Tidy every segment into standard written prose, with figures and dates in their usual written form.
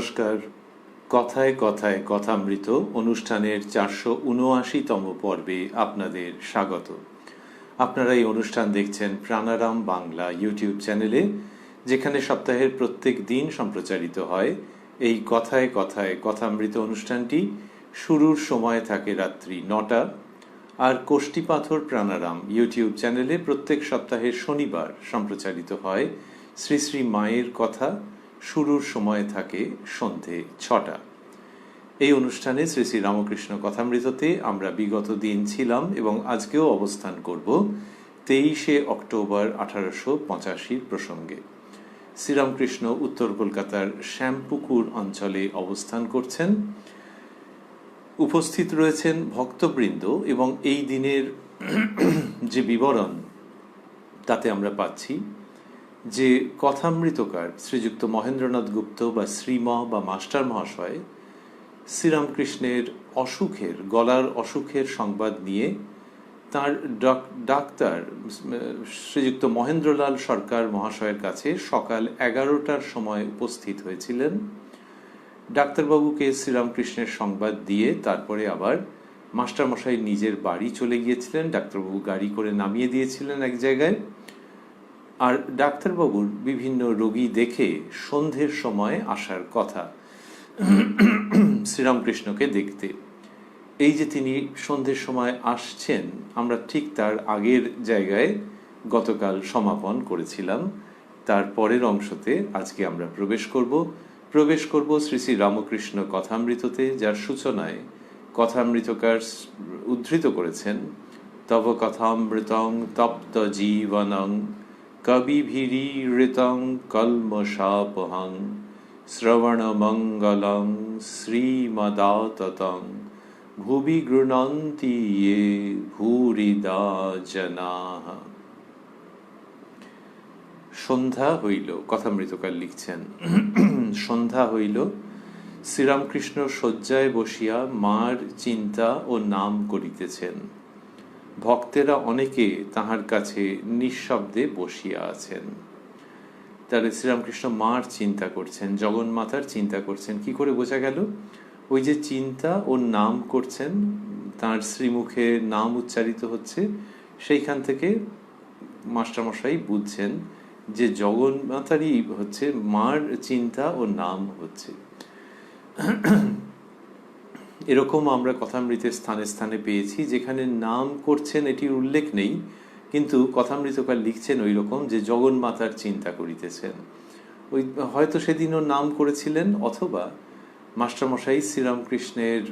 নমস্কার। কথায় কথায় কথামৃত অনুষ্ঠানের 479তম পর্বে আপনাদের স্বাগত। আপনারা এই অনুষ্ঠান দেখছেন প্রাণারাম বাংলা ইউটিউব চ্যানেলে, যেখানে সপ্তাহের প্রত্যেক দিন সম্প্রচারিত হয় এই কথায় কথায় কথামৃত অনুষ্ঠানটি। শুরুর সময় থাকে রাত্রি 9টা, আর কোষ্ঠীপাথর প্রাণারাম ইউটিউব চ্যানেলে প্রত্যেক সপ্তাহের শনিবার সম্প্রচারিত হয় শ্রী শ্রী মায়ের কথা। শুরুর সময় থাকে সন্ধে 6টা। এই অনুষ্ঠানে শ্রী শ্রী রামকৃষ্ণ কথামৃততে আমরা বিগত দিন ছিলাম এবং আজকেও অবস্থান করব 23শে অক্টোবর 1885 প্রসঙ্গে। শ্রীরামকৃষ্ণ উত্তর কলকাতার শ্যামপুকুর অঞ্চলে অবস্থান করছেন। উপস্থিত রয়েছেন ভক্তবৃন্দ এবং এই দিনের যে বিবরণ তাতে আমরা পাচ্ছি যে কথামৃতকার শ্রীযুক্ত মহেন্দ্রনাথ গুপ্ত বা শ্রীম বা মাস্টার মহাশয় শ্রীরামকৃষ্ণের অসুখের, গলার অসুখের সংবাদ নিয়ে তার ডাক্তার শ্রীযুক্ত মহেন্দ্রলাল সরকার মহাশয়ের কাছে সকাল 11টার সময় উপস্থিত হয়েছিলেন। ডাক্তারবাবুকে শ্রীরামকৃষ্ণের সংবাদ দিয়ে তারপরে আবার মাস্টারমশাই নিজের বাড়ি চলে গিয়েছিলেন। ডাক্তারবাবু গাড়ি করে নামিয়ে দিয়েছিলেন এক জায়গায়, আর ডাক্তারবাবুর বিভিন্ন রোগী দেখে সন্ধ্যের সময় আসার কথা শ্রীরামকৃষ্ণকে দেখতে। এই যে তিনি সন্ধ্যের সময় আসছেন, আমরা ঠিক তার আগের জায়গায় গতকাল সমাপন করেছিলাম। তার পরের অংশতে আজকে আমরা প্রবেশ করব শ্রী শ্রী রামকৃষ্ণ কথামৃততে, যার সূচনায় কথামৃতকার উদ্ধৃত করেছেন তব কথামৃতং তপ্ত জীবনং কবিভিরীড়িতং কল্মষাপহং শ্রবণমঙ্গলং শ্রীমদাততং ভুবি গৃণন্তি ইয়ে ভূরিদা জনাঃ। সন্ধ্যা হইল, কথামৃতকার লিখছেন, সন্ধ্যা হইল, শ্রীরামকৃষ্ণ শয্যায় বসিয়া মার চিন্তা ও নাম করিতেছেন। ভক্তেরা অনেকে তাহার কাছে নিঃশব্দে বসিয়া আছেন। তাহলে শ্রীরামকৃষ্ণ মার চিন্তা করছেন, জগন্মাতার চিন্তা করছেন। কি করে বোঝা গেল? ওই যে চিন্তা ও নাম করছেন, তাঁর শ্রীমুখে নাম উচ্চারিত হচ্ছে, সেইখান থেকে মাস্টারমশাই বুঝছেন যে জগন্মাতারই হচ্ছে, মার চিন্তা ও নাম হচ্ছে। এরকম আমরা কথামৃতের স্থানে স্থানে পেয়েছি যেখানে নাম করছেন এটির উল্লেখ নেই, কিন্তু কথামৃতকার লিখছেন ওই রকম যে জগন্মাতার চিন্তা করিতেছেন। ওই হয়তো সেদিনও নাম করেছিলেন, অথবা মাস্টারমশাই শ্রীরামকৃষ্ণের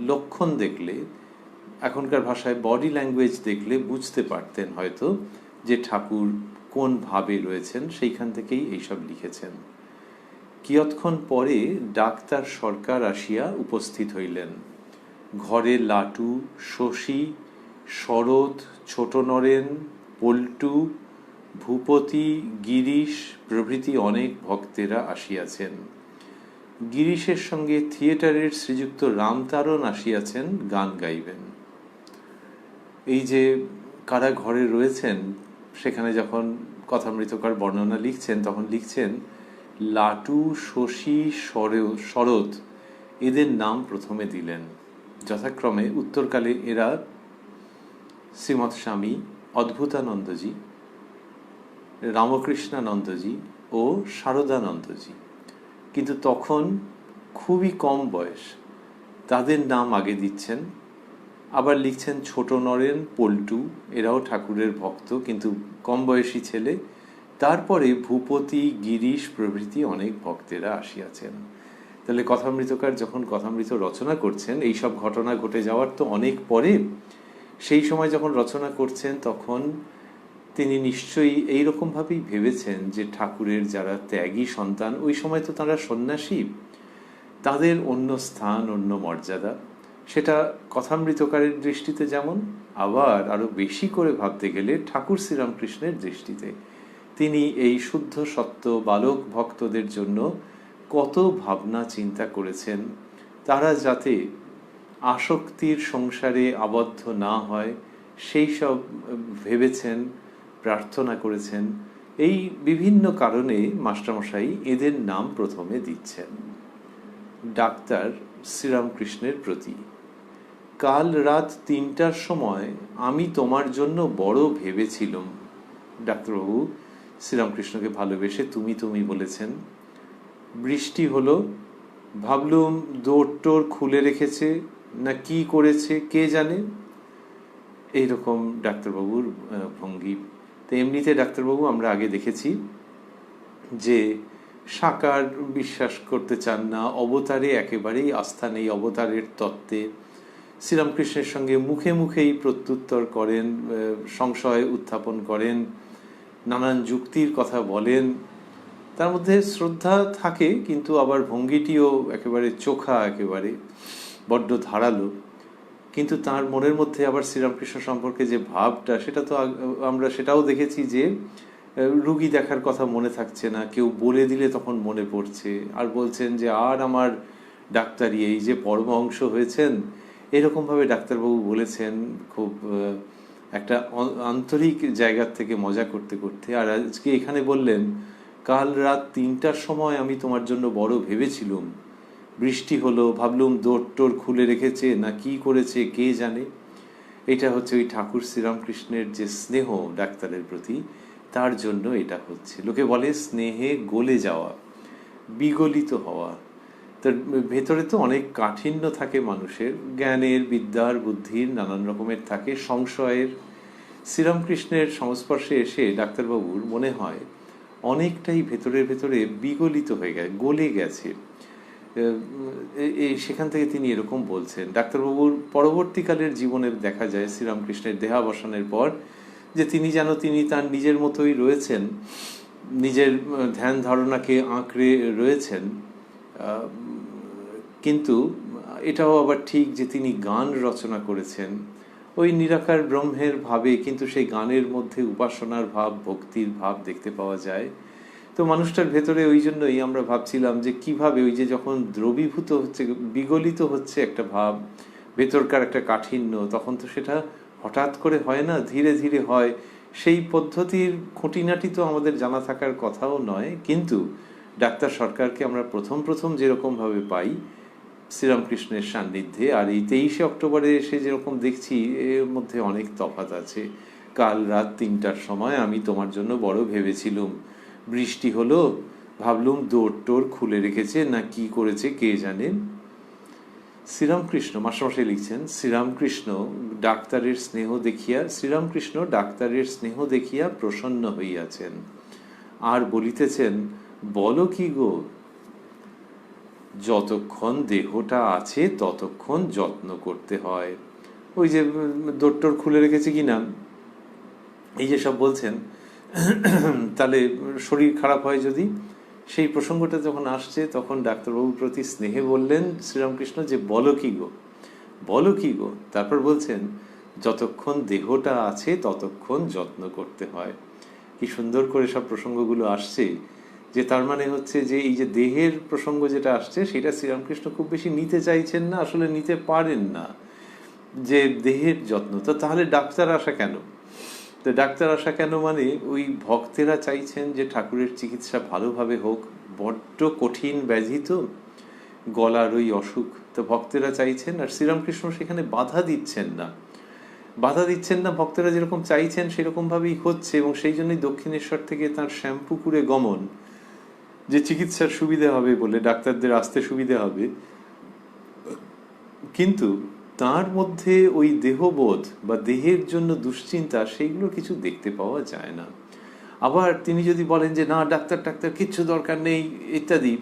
লক্ষণ দেখলে, এখনকার ভাষায় বডি ল্যাঙ্গুয়েজ দেখলে বুঝতে পারতেন হয়তো যে ঠাকুর কোন ভাবে রয়েছেন, সেইখান থেকেই এইসব লিখেছেন। কিয়ৎক্ষণ পরে ডাক্তার সরকার আসিয়া উপস্থিত হইলেন। ঘরে লাটু, শশী, শরৎ, ছোট নরেন, পল্টু, ভূপতি, গিরিশ প্রভৃতি অনেক ভক্তেরা আসিয়াছেন। গিরিশের সঙ্গে থিয়েটারের শ্রীযুক্ত রামতারণ আসিয়াছেন গান গাইবেন। এই যে কারা ঘরে রয়েছেন, সেখানে যখন কথামৃতকার বর্ণনা লিখছেন তখন লিখছেন লাটু, শশী, শরৎ এদের নাম প্রথমে দিলেন। যথাক্রমে উত্তরকালে এরা শ্রীমৎ স্বামী অদ্ভুতানন্দজি, রামকৃষ্ণানন্দজি ও শারদানন্দজি। কিন্তু তখন খুবই কম বয়স, তাদের নাম আগে দিচ্ছেন। আবার লিখছেন ছোট নরেন, পল্টু, এরাও ঠাকুরের ভক্ত কিন্তু কম বয়সী ছেলে। তারপরে ভূপতি, গিরিশ প্রভৃতি অনেক ভক্তেরা আসিয়াছেন। তাহলে কথামৃতকার যখন কথামৃত রচনা করছেন, এইসব ঘটনা ঘটে যাওয়ার তো অনেক পরে, সেই সময় যখন রচনা করছেন তখন তিনি নিশ্চয়ই এইরকমভাবেই ভেবেছেন যে ঠাকুরের যারা ত্যাগী সন্তান, ওই সময় তো তারা সন্ন্যাসী, তাদের অন্য স্থান, অন্য মর্যাদা, সেটা কথামৃতকারের দৃষ্টিতে যেমন, আবার আরো বেশি করে ভাবতে গেলে ঠাকুর শ্রীরামকৃষ্ণের দৃষ্টিতে তিনি এই শুদ্ধ সত্য বালক ভক্তদের জন্য কত ভাবনা চিন্তা করেছেন, তারা যাতে আসক্তির সংসারে আবদ্ধ না হয় সেই সব ভেবেছেন, প্রার্থনা করেছেন। এই বিভিন্ন কারণে মাস্টারমশাই এদের নাম প্রথমে দিচ্ছেন। ডাক্তার শ্রীরামকৃষ্ণের প্রতি। কাল রাত 3টার সময় আমি তোমার জন্য বড় ভেবেছিলুম। ডাক্তারবাবু শ্রীরামকৃষ্ণকে ভালোবেসে তুমি তুমি বলেছেন। বৃষ্টি হলো, ভাবলুম দৌড় টোর খুলে রেখেছে না কি করেছে কে জানে। এইরকম ডাক্তারবাবুর ভঙ্গি। তো এমনিতে ডাক্তারবাবু আমরা আগে দেখেছি যে সাকার বিশ্বাস করতে চান না, অবতারে একেবারেই আস্থা নেই, অবতারের তত্ত্বে। শ্রীরামকৃষ্ণের সঙ্গে মুখে মুখেই প্রত্যুত্তর করেন, সংশয় উত্থাপন করেন, নানান যুক্তির কথা বলেন। তার মধ্যে শ্রদ্ধা থাকে, কিন্তু আবার ভঙ্গিটিও একেবারে চোখা, একেবারে বড্ড ধারালো। কিন্তু তার মনের মধ্যে আবার শ্রীরামকৃষ্ণ সম্পর্কে যে ভাবটা, সেটা তো আমরা সেটাও দেখেছি যে রুগী দেখার কথা মনে থাকছে না, কেউ বলে দিলে তখন মনে পড়ছে, আর বলছেন যে আর আমার ডাক্তারি এই যে পরমহংস হয়েছেন, এরকমভাবে ডাক্তারবাবু বলেছেন খুব একটা আন্তরিক জায়গার থেকে মজা করতে করতে। আর আজকে এখানে বললেন কাল রাত 3টার সময় আমি তোমার জন্য বড় ভেবেছিলুম, বৃষ্টি হলো, ভাবলুম দৌড় টোর খুলে রেখেছে না কি করেছে কে জানে। এটা হচ্ছে ওই ঠাকুর শ্রীরামকৃষ্ণের যে স্নেহ ডাক্তারের প্রতি, তার জন্য এটা হচ্ছে। লোকে বলে স্নেহে গলে যাওয়া, বিগলিত হওয়া। তার ভেতরে তো অনেক কাঠিন্য থাকে মানুষের, জ্ঞানের, বিদ্যার, বুদ্ধির, নানান রকমের থাকে, সংশয়ের। শ্রীরামকৃষ্ণের সংস্পর্শে এসে ডাক্তারবাবুর মনে হয় অনেকটাই ভেতরে ভেতরে বিগলিত হয়ে গেছে, গলে গেছে। সেখান থেকে তিনি এরকম বলছেন। ডাক্তারবাবুর পরবর্তীকালের জীবনে দেখা যায় শ্রীরামকৃষ্ণের দেহাবসানের পর যে তিনি তার নিজের মতোই রয়েছেন, নিজের ধ্যান ধারণাকে আঁকড়ে রয়েছেন। কিন্তু এটাও আবার ঠিক যে তিনি গান রচনা করেছেন ওই নিরাকার ব্রহ্মের ভাবে, কিন্তু সেই গানের মধ্যে উপাসনার ভাব, ভক্তির ভাব দেখতে পাওয়া যায়। তো মানুষটার ভেতরে ওই জন্যই আমরা ভাবছিলাম যে কিভাবে ওই যে যখন দ্রবীভূত হচ্ছে, বিগলিত হচ্ছে একটা ভাব, ভেতরকার একটা কাঠিন্য, তখন তো সেটা হঠাৎ করে হয় না, ধীরে ধীরে হয়। সেই পদ্ধতির খুঁটিনাটি তো আমাদের জানা থাকার কথাও নয়, কিন্তু ডাক্তার সরকারকে আমরা প্রথম যেরকমভাবে পাই শ্রীরামকৃষ্ণের সান্নিধ্যে, আর এই 23শে অক্টোবরে এসে যেরকম দেখছি, এর মধ্যে অনেক তফাৎ আছে। কাল রাত 3টার সময় আমি তোমার জন্য বড় ভেবেছিলুম, বৃষ্টি হলো, ভাবলুম দৌড় টোর খুলে রেখেছে না কি করেছে কে জানে। শ্রীরামকৃষ্ণ মাস্টারমশাই লিখছেন, শ্রীরামকৃষ্ণ ডাক্তারের স্নেহ দেখিয়া প্রসন্ন হইয়াছেন, আর বলিতেছেন, বলো কি গো, যতক্ষণ দেহটা আছে ততক্ষণ যত্ন করতে হয়। ওই যে দৌড় খুলে রেখেছে কিনা, এই যে সব বলছেন, তাহলে শরীর খারাপ হয় যদি, সেই প্রসঙ্গটা যখন আসছে তখন ডাক্তারবাবুর প্রতি স্নেহে বললেন শ্রীরামকৃষ্ণ যে বলো কি গো। তারপর বলছেন যতক্ষণ দেহটা আছে ততক্ষণ যত্ন করতে হয়। কি সুন্দর করে সব প্রসঙ্গগুলো আসছে, যে তার মানে হচ্ছে যে এই যে দেহের প্রসঙ্গ যেটা আসছে, সেটা শ্রীরামকৃষ্ণ খুব বেশি নিতে চাইছেন না, আসলে নিতে পারেন না, যে দেহের যত্ন। তো তাহলে ডাক্তার আসা কেন? তো ডাক্তার আসা কেন মানে ওই ভক্তেরা চাইছেন যে ঠাকুরের চিকিৎসা ভালোভাবে হোক, বড্ড কঠিন ব্যাধি তো, গলার ওই অসুখ, তো ভক্তেরা চাইছেন, আর শ্রীরামকৃষ্ণ সেখানে বাধা দিচ্ছেন না। ভক্তেরা যেরকম চাইছেন সেরকমভাবেই হচ্ছে, এবং সেই জন্যই দক্ষিণেশ্বর থেকে তার শ্যামপুকুরে গমন, যে চিকিৎসার সুবিধা হবে বলে, ডাক্তারদের আসতে সুবিধা হবে। কিন্তু তার মধ্যে ওই দেহবোধ বা দেহের জন্য দুশ্চিন্তা, সেইগুলো কিছু দেখতে পাওয়া যায় না। আবার তিনি যদি বলেন যে না ডাক্তার কিচ্ছু দরকার নেই ইত্যাদি,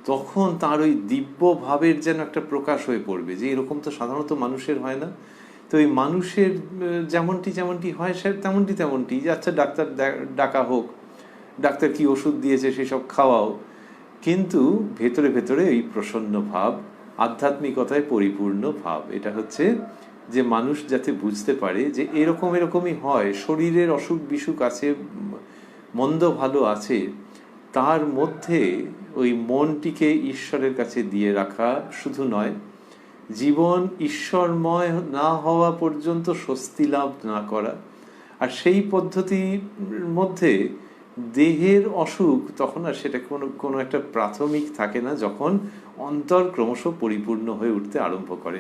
তখন তার ওই দিব্য ভাবের যেন একটা প্রকাশ হয়ে পড়বে, যে এরকম তো সাধারণত মানুষের হয় না। তো এই মানুষের যেমনটি হয় সে তেমনটি, যে আচ্ছা ডাক্তার ডাকা হোক, ডাক্তার কি ওষুধ দিয়েছে সেসব খাওয়াও, কিন্তু ভেতরে ভেতরে এই প্রসন্ন ভাব, আধ্যাত্মিকতায় পরিপূর্ণ ভাব। এটা হচ্ছে যে মানুষ যাতে বুঝতে পারে যে এরকমই হয়, শরীরের অসুখ বিসুখ আছে, মন্দ ভালো আছে, তার মধ্যে ওই মনটিকে ঈশ্বরের কাছে দিয়ে রাখা শুধু নয়, জীবন ঈশ্বরময় না হওয়া পর্যন্ত স্বস্তি লাভ না করা, আর সেই পদ্ধতির মধ্যে দেহের অসুখ তখন আর সেটা কোনো একটা প্রাথমিক থাকে না, যখন অন্তর ক্রমশ পরিপূর্ণ হয়ে উঠতে আরম্ভ করে।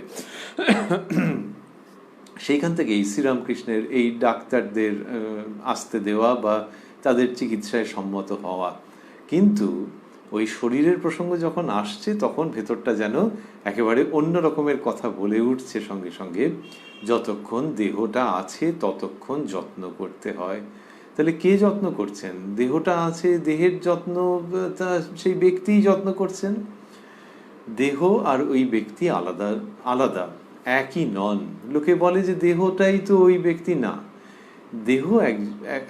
সেইখান থেকেই শ্রীরামকৃষ্ণের এই ডাক্তারদের আসতে দেওয়া বা তাদের চিকিৎসায় সম্মত হওয়া। কিন্তু ওই শরীরের প্রসঙ্গ যখন আসছে তখন ভেতরটা যেন একেবারে অন্য রকমের কথা বলে উঠছে সঙ্গে সঙ্গে, যতক্ষণ দেহটা আছে ততক্ষণ যত্ন করতে হয়। তাহলে কে যত্ন করছেন? দেহটা আছে, দেহের যত্ন সেই ব্যক্তিই যত্ন করছেন। দেহ আর ওই ব্যক্তি আলাদা আলাদা, একই নন। লোকে বলে যে দেহটাই তো ওই ব্যক্তি, না, দেহ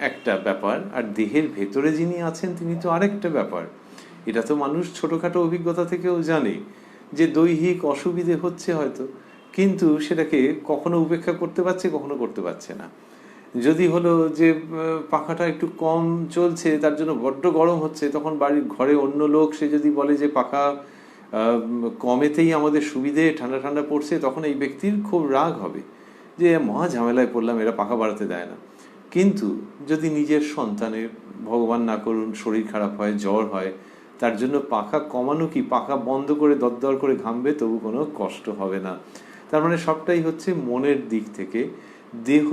একটা ব্যাপার, আর দেহের ভেতরে যিনি আছেন তিনি তো আরেকটা ব্যাপার। এটা তো মানুষ ছোটখাটো অভিজ্ঞতা থেকেও জানে যে দৈহিক অসুবিধে হচ্ছে হয়তো, কিন্তু সেটাকে কখনো উপেক্ষা করতে পারছে, কখনো করতে পারছে না। যদি হলো যে পাখাটা একটু কম চলছে, তার জন্য বড্ড গরম হচ্ছে, তখন বাড়ির ঘরে অন্য লোক সে যদি বলে যে পাখা কমেতেই আমাদের সুবিধে, ঠান্ডা ঠান্ডা পড়ছে, তখন এই ব্যক্তির খুব রাগ হবে যে মহা ঝামেলায় পড়লাম, এরা পাখা বাড়াতে দেয় না। কিন্তু যদি নিজের সন্তানের, ভগবান না করুন, শরীর খারাপ হয়, জ্বর হয়, তার জন্য পাখা কমানো কি, পাখা বন্ধ করে দরদর করে ঘামবে, তবু কোনো কষ্ট হবে না। তার মানে সবটাই হচ্ছে মনের দিক থেকে। দেহ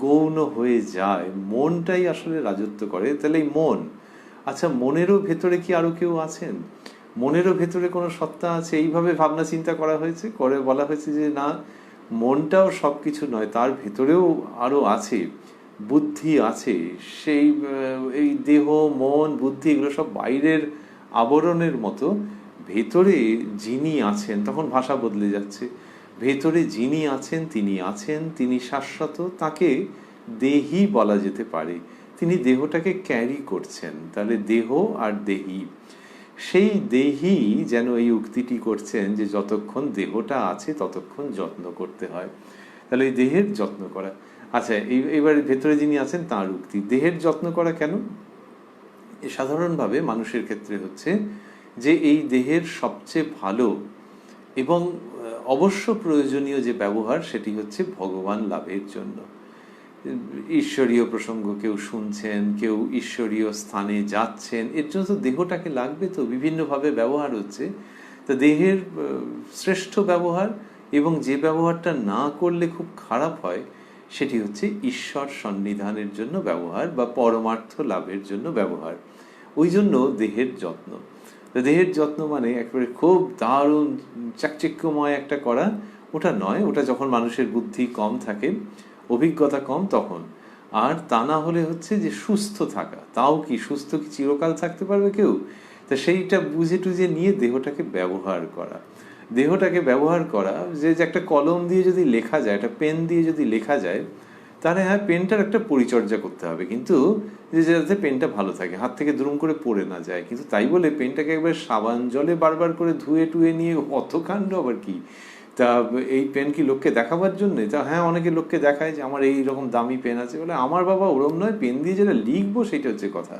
গৌণ হয়ে যায়, মনটাই আসলে রাজত্ব করে। তাহলে এই মন, আচ্ছা মনেরও ভেতরে কি আরো কেউ আছেন? মনেরও ভেতরে কোনো সত্তা আছে? এইভাবে ভাবনা চিন্তা করা হয়েছে, করে বলা হয়েছে যে না, মনটাও সব কিছু নয়, তার ভেতরেও আরো আছে, বুদ্ধি আছে। সেই এই দেহ, মন, বুদ্ধি এগুলো সব বাইরের আবরণের মতো, ভেতরে যিনি আছেন, তখন ভাষা বদলে যাচ্ছে, ভেতরে যিনি আছেন তিনি শাশ্বত, তাকে দেহি বলা যেতে পারে। তিনি দেহটাকে ক্যারি করছেন। তাহলে দেহ আর দেহি, সেই দেহি যেন এই উক্তিটি করছেন যে যতক্ষণ দেহটা আছে ততক্ষণ যত্ন করতে হয়। তাহলে এই দেহের যত্ন করা। আচ্ছা, এইবার ভেতরে যিনি আছেন তার উক্তি, দেহের যত্ন করা কেন? সাধারণভাবে মানুষের ক্ষেত্রে হচ্ছে যে এই দেহের সবচেয়ে ভালো এবং অবশ্য প্রয়োজনীয় যে ব্যবহার, সেটি হচ্ছে ভগবান লাভের জন্য। ঈশ্বরীয় প্রসঙ্গ কেউ শুনছেন, কেউ ঈশ্বরীয় স্থানে যাচ্ছেন, এর জন্য তো দেহটাকে লাগবে, তো বিভিন্নভাবে ব্যবহার হচ্ছে। তা দেহের শ্রেষ্ঠ ব্যবহার, এবং যে ব্যবহারটা না করলে খুব খারাপ হয়, সেটি হচ্ছে ঈশ্বর সন্নিধানের জন্য ব্যবহার বা পরমার্থ লাভের জন্য ব্যবহার। ওই জন্য দেহের যত্ন। দেহের যত্ন মানে একেবারে খুব দারুণ চাকচিক্যময় একটা করা, ওটা নয়। ওটা যখন মানুষের বুদ্ধি কম থাকে, অভিজ্ঞতা কম, তখন। আর তা না হলে হচ্ছে যে সুস্থ থাকা। তাও কি, সুস্থ কি চিরকাল থাকতে পারবে কেউ? তা সেইটা বুঝে টুঝে নিয়ে দেহটাকে ব্যবহার করা। দেহটাকে ব্যবহার করা, যে একটা কলম দিয়ে যদি লেখা যায়, একটা পেন দিয়ে যদি লেখা যায়, তাহলে হ্যাঁ পেনটার একটা পরিচর্যা করতে হবে, কিন্তু যাতে পেনটা ভালো থাকে, হাত থেকে দুরুম করে পড়ে না যায়। কিন্তু তাই বলে পেনটাকে একবার সাবান জলে বারবার করে ধুয়ে টুয়ে নিয়ে অত কাণ্ড আবার কি? তা এই পেন কি লোককে দেখাবার জন্যে? তা হ্যাঁ, অনেকে লোককে দেখায় যে আমার এই রকম দামি পেন আছে, বলে আমার বাবা ওরম নয়, পেন দিয়ে যেটা লিখবো সেটা হচ্ছে কথা।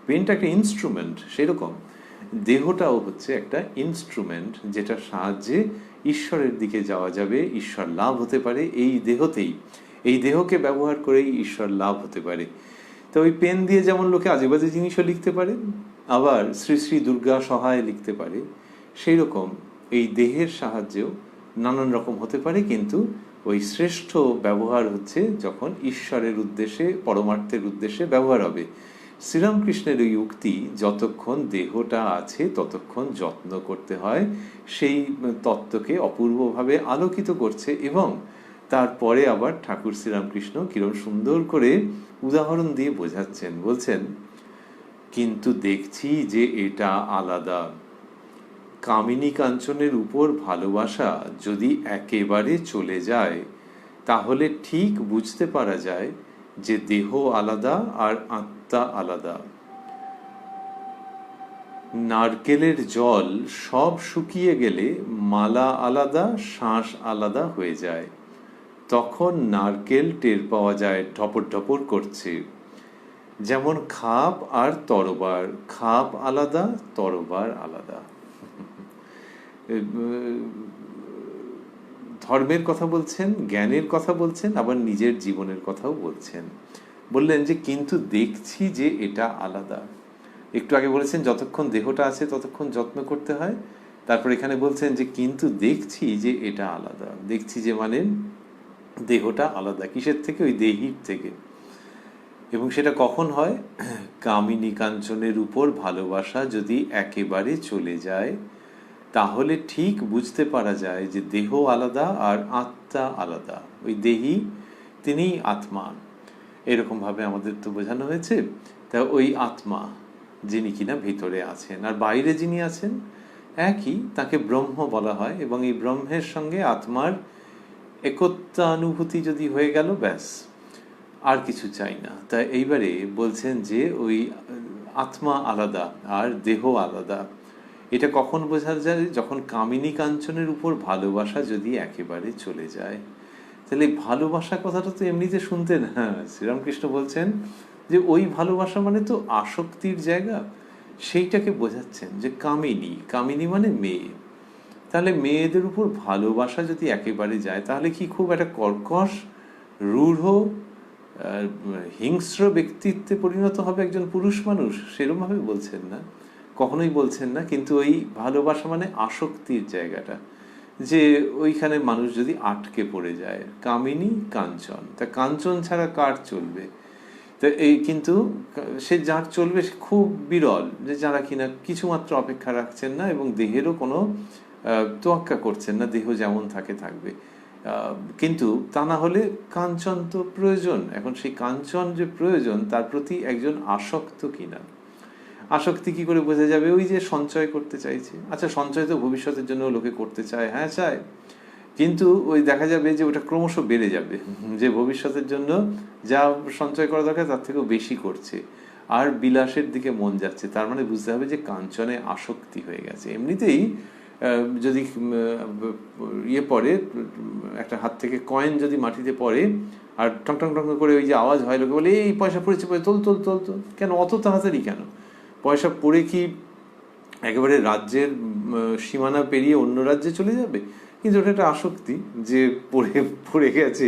পেনটা একটা ইনস্ট্রুমেন্ট, সেরকম দেহটাও হচ্ছে একটা ইনস্ট্রুমেন্ট, যেটার সাহায্যে ঈশ্বরের দিকে যাওয়া যাবে, ঈশ্বর লাভ হতে পারে এই দেহতেই। এই দেহকে ব্যবহার করেই ঈশ্বর লাভ হতে পারে। তো ওই পেন দিয়ে যেমন লোকে আজে বাজে জিনিসও লিখতে পারে, আবার শ্রী শ্রী দুর্গা সহায় লিখতে পারে, সেই রকম এই দেহের সাহায্যেও নানান রকম হতে পারে। কিন্তু ওই শ্রেষ্ঠ ব্যবহার হচ্ছে যখন ঈশ্বরের উদ্দেশ্যে, পরমার্থের উদ্দেশ্যে ব্যবহার হবে। শ্রীরামকৃষ্ণের এই উক্তি যতক্ষণ দেহটা আছে ততক্ষণ যত্ন করতে হয়, সেই তত্ত্বকে অপূর্বভাবে আলোকিত করছে। এবং তারপরে আবার ঠাকুর শ্রীরামকৃষ্ণ কিরম সুন্দর করে উদাহরণ দিয়ে বোঝাচ্ছেন। বলছেন, কিন্তু দেখছি যে এটা আলাদা। কামিনী কাঞ্চনের উপর ভালোবাসা যদি একেবারে চলে যায়, তাহলে ঠিক বুঝতে পারা যায় যে দেহ আলাদা আর আত্মা আলাদা। নারকেলের জল সব শুকিয়ে গেলে মালা আলাদা, শ্বাস আলাদা হয়ে যায়। তখন নারকেল টের পাওয়া যায় ঢপর ঢপর করছে। যেমন খাপ আর তরবার, খাপ আলাদা, তরবার আলাদা। ধর্মের কথা বলছেন, জ্ঞানের কথা বলছেন, আবার নিজের জীবনের কথাও বলছেন। বললেন যে কিন্তু দেখছি যে এটা আলাদা। একটু আগে বলেছেন যতক্ষণ দেহটা আছে ততক্ষণ যত্ন করতে হয়, তারপর এখানে বলছেন যে কিন্তু দেখছি যে এটা আলাদা। দেখছি যে মানে দেহটা আলাদা কিসের থেকে? ওই দেহির থেকে। এবং সেটা কখন হয়? কামিনী কাঞ্চনের উপর ভালোবাসা যদি একেবারে চলে যায়, তাহলে ঠিক বুঝতে পারা যায় যে দেহ আলাদা আর আত্মা আলাদা। ওই দেহি তিনিই আত্মা, এরকমভাবে আমাদের তো বোঝানো হয়েছে। তা ওই আত্মা যিনি কিনা ভিতরে আছেন, আর বাইরে যিনি আছেন একই, তাকে ব্রহ্ম বলা হয়। এবং এই ব্রহ্মের সঙ্গে আত্মার একত্বানুভূতি যদি হয়ে গেল, ব্যাস, আর কিছু চাই না। তা এইবারে বলছেন যে ওই আত্মা আলাদা আর দেহ আলাদা। এটা কখন বোঝা যায়? যখন কামিনী কাঞ্চনের উপর ভালোবাসা যদি একেবারে চলে যায়। তাহলে ভালোবাসা কথাটা তো এমনিতে শুনতে না, শ্রীরামকৃষ্ণ বলছেন যে ওই ভালোবাসা মানে তো আসক্তির জায়গা, সেইটাকে বোঝাচ্ছেন যে কামিনী। কামিনী মানে মেয়ে। তাহলে মেয়েদের উপর ভালোবাসা যদি একেবারে যায়, তাহলে কি খুব একটা কর্কশ, রূঢ়, হিংস্র ব্যক্তিত্বে পরিণত হবে একজন পুরুষ মানুষ? সেরকমভাবে বলছেন না, কখনোই বলছেন না। কিন্তু ওই ভালোবাসা মানে আসক্তির জায়গাটা, যে ওইখানে মানুষ যদি আটকে পড়ে যায়। কামিনী কাঞ্চন, তা কাঞ্চন ছাড়া কার চলবে? তো এই কিন্তু সে যার চলবে সে খুব বিরল, যে যারা কিনা কিছুমাত্র অপেক্ষা রাখছেন না এবং দেহেরও কোনো তোয়াক্কা করছেন না, দেহ যেমন থাকে থাকবে। কিন্তু তা না হলে কাঞ্চন তো প্রয়োজন। এখন সেই কাঞ্চন যে প্রয়োজন, তার প্রতি একজন আসক্ত কিনা। আসক্তি কি করে বোঝা যাবে? ওই যে সঞ্চয় করতে চাইছে, আচ্ছা সঞ্চয় তো ভবিষ্যতের জন্য লোকে করতে চায়, হ্যাঁ চায়, কিন্তু ওই দেখা যাবে যে ওটা ক্রমশ বেড়ে যাবে, যে ভবিষ্যতের জন্য যা সঞ্চয় করা দরকার তার থেকেও বেশি করছে, আর বিলাসের দিকে মন যাচ্ছে। তার মানে বুঝতে হবে যে কাঞ্চনে আসক্তি হয়ে গেছে। এমনিতেই যদি ইয়ে পড়ে, একটা হাত থেকে কয়েন যদি মাটিতে পড়ে আর টং টং টং করে ওই যে আওয়াজ হয়, লোকে বলে এই পয়সা পড়েছে, তোল তোল তোল তোল। কেন অত তাড়াতাড়ি কেন? পয়সা পড়ে কি একেবারে রাজ্যের সীমানা পেরিয়ে অন্য রাজ্যে চলে যাবে? কিন্তু ওটা একটা আসক্তি, যে পড়ে গেছে,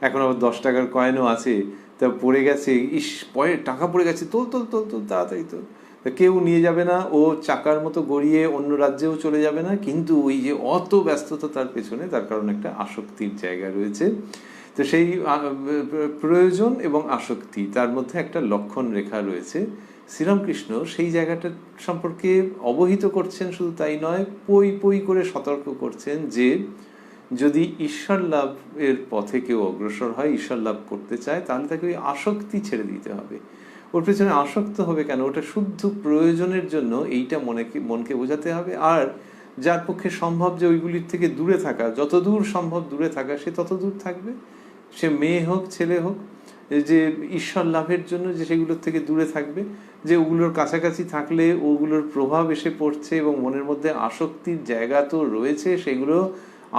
এখন আবার 10 টাকার কয়েনও আছে, তা পড়ে গেছে, ইস টাকা পড়ে গেছে, তোল তোল তোল তোল তাড়াতাড়ি তোল। কেউ নিয়ে যাবে না, ও চাকার মতো গড়িয়ে অন্য রাজ্যেও চলে যাবে না, কিন্তু ওই যে অত ব্যস্ততা তার পেছনে, তার কারণ একটা আসক্তির জায়গা রয়েছে। তো সেই প্রয়োজন এবং আসক্তি, তার মধ্যে একটা লক্ষণ রেখা রয়েছে। শ্রীরামকৃষ্ণ সেই জায়গাটা সম্পর্কে অবহিত করছেন, শুধু তাই নয়, পই পই করে সতর্ক করছেন যে যদি ঈশ্বর লাভের পথে কেউ অগ্রসর হয়, ঈশ্বর লাভ করতে চায়, তাহলে তাকে ওই আসক্তি ছেড়ে দিতে হবে। ওর পেছনে আসক্ত হবে কেন? ওটা শুদ্ধ প্রয়োজনের জন্য, এইটা মনকে বোঝাতে হবে। আর যার পক্ষে সম্ভব যে ওইগুলির থেকে দূরে থাকা, যত দূর সম্ভব দূরে থাকা, সে তত দূর থাকবে। সে মেয়ে হোক ছেলে হোক, যে ঈশ্বর লাভের জন্য যে সেগুলোর থেকে দূরে থাকবে, যে ওগুলোর কাছাকাছি থাকলে ওগুলোর প্রভাব এসে পড়ছে এবং মনের মধ্যে আসক্তির জায়গা তো রয়েছে, সেগুলো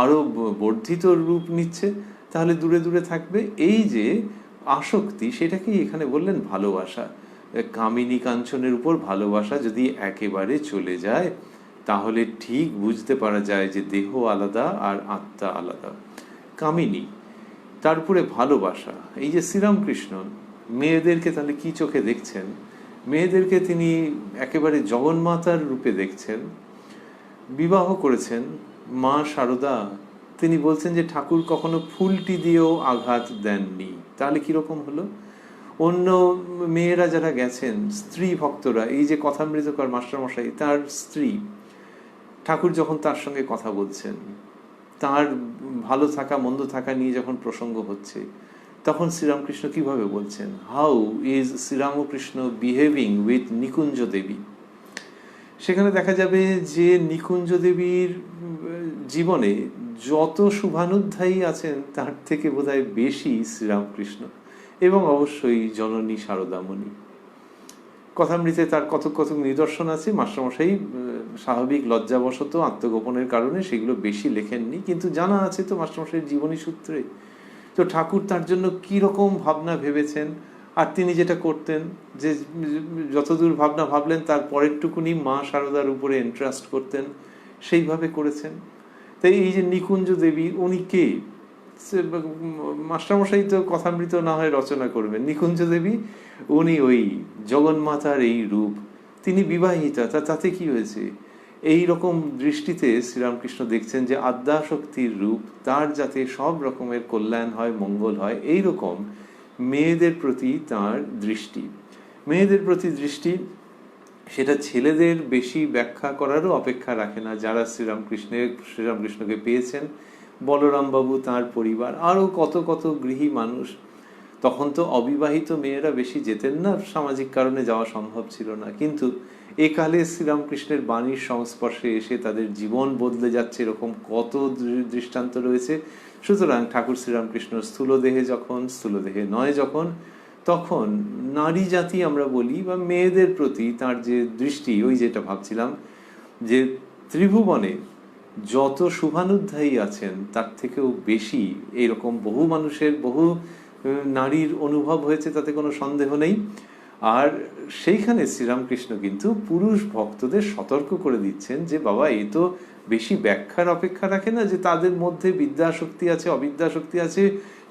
আরো বর্ধিত রূপ নিচ্ছে, তাহলে দূরে দূরে থাকবে। এই যে আসক্তি, সেটাকেই এখানে বললেন ভালোবাসা। কামিনী কাঞ্চনের উপর ভালোবাসা যদি একেবারে চলে যায়, তাহলে ঠিক বুঝতে পারা যায় যে দেহ আলাদা আর আত্মা আলাদা। কামিনী, তারপরে ভালোবাসা। এই যে শ্রীরামকৃষ্ণ মেয়েদেরকে তাহলে কি চোখে দেখছেন? মেয়েদেরকে তিনি একেবারে জগন্মাতার রূপে দেখছেন। বিবাহ করেছেন মা শারদা, তিনি বলছেন যে ঠাকুর কখনো ফুলটি দিয়েও আঘাত দেননি। তাহলে কিরকম হলো? অন্য মেয়েরা যারা গেছেন, স্ত্রী ভক্তরা, এই যে কথামৃতকর মাস্টারমশাই, তার স্ত্রী, ঠাকুর যখন তার সঙ্গে কথা বলছেন, তার ভালো থাকা মন্দ থাকা নিয়ে যখন প্রসঙ্গ হচ্ছে, তখন শ্রীরামকৃষ্ণ কিভাবে বলছেন? How is Sri Ramakrishna behaving with নিকুঞ্জ দেবী? সেখানে দেখা যাবে যে নিকুঞ্জ দেবীর জীবনে যত শুভানুধ্যায়ী আছেন, তার থেকে বোধহয় বেশি শ্রীরামকৃষ্ণ, এবং অবশ্যই জননী শারদামণি। কথামৃতে তার কত কত নিদর্শন আছে। মাস্টারমশাই স্বাভাবিক লজ্জাবশত আত্মগোপনের কারণে সেগুলো বেশি লেখেননি, কিন্তু জানা আছে তো মাস্টারমশাইয়ের জীবনী সূত্রে। তো ঠাকুর তার জন্য কি রকম ভাবনা ভেবেছেন, আর তিনি যেটা করতেন, যে যতদূর ভাবনা ভাবলেন তার পরেরটুকুনি মা শারদার উপরে এন্ট্রাস্ট করতেন, সেইভাবে করেছেন। তাই এই যে নিকুঞ্জ দেবী, উনি কে? মাস্টারমশাই তো কথামৃত না হয় রচনা করবেন, নিকুঞ্জ দেবী উনি ওই জগন্মাতার এই রূপ, তিনি বিবাহিতা, তাতে কি হয়েছে? এই রকম দৃষ্টিতে শ্রীরামকৃষ্ণ দেখছেন যে আদ্যাশক্তির রূপ, তার যাতে সব রকমের কল্যাণ হয়, মঙ্গল হয়, এই রকম মেয়েদের প্রতি তার দৃষ্টি, মেয়েদের প্রতি দৃষ্টি, সেটা ছেলেদের বেশি ব্যাখ্যা করারও অপেক্ষা রাখে না। যারা শ্রীরামকৃষ্ণকে পেয়েছেন, বলরাম বাবু, তাঁর পরিবার, আরও কত কত গৃহী মানুষ, তখন তো অবিবাহিত মেয়েরা বেশি যেতেন না, সামাজিক কারণে যাওয়া সম্ভব ছিল না, কিন্তু একালে শ্রীরামকৃষ্ণের বাণীর সংস্পর্শে এসে তাদের জীবন বদলে যাচ্ছে, এরকম কত দৃষ্টান্ত রয়েছে। সুতরাং ঠাকুর শ্রীরামকৃষ্ণ স্থূলদেহে যখন, স্থূলদেহে নয় যখন, তখন নারী জাতি আমরা বলি বা মেয়েদের প্রতি তার যে দৃষ্টি, ওই যেটা ভাবছিলাম যে ত্রিভুবনে যত শুভানুধ্যায়ী আছেন তার থেকেও বেশি এইরকম বহু মানুষের, বহু নারীর অনুভব হয়েছে, তাতে কোনো সন্দেহ নেই। আর সেইখানে শ্রীরামকৃষ্ণ কিন্তু পুরুষ ভক্তদের সতর্ক করে দিচ্ছেন যে বাবা, এ তো বেশি ব্যাখ্যার অপেক্ষা রাখে না, যে তাদের মধ্যে বিদ্যাশক্তি আছে, অবিদ্যাশক্তি আছে,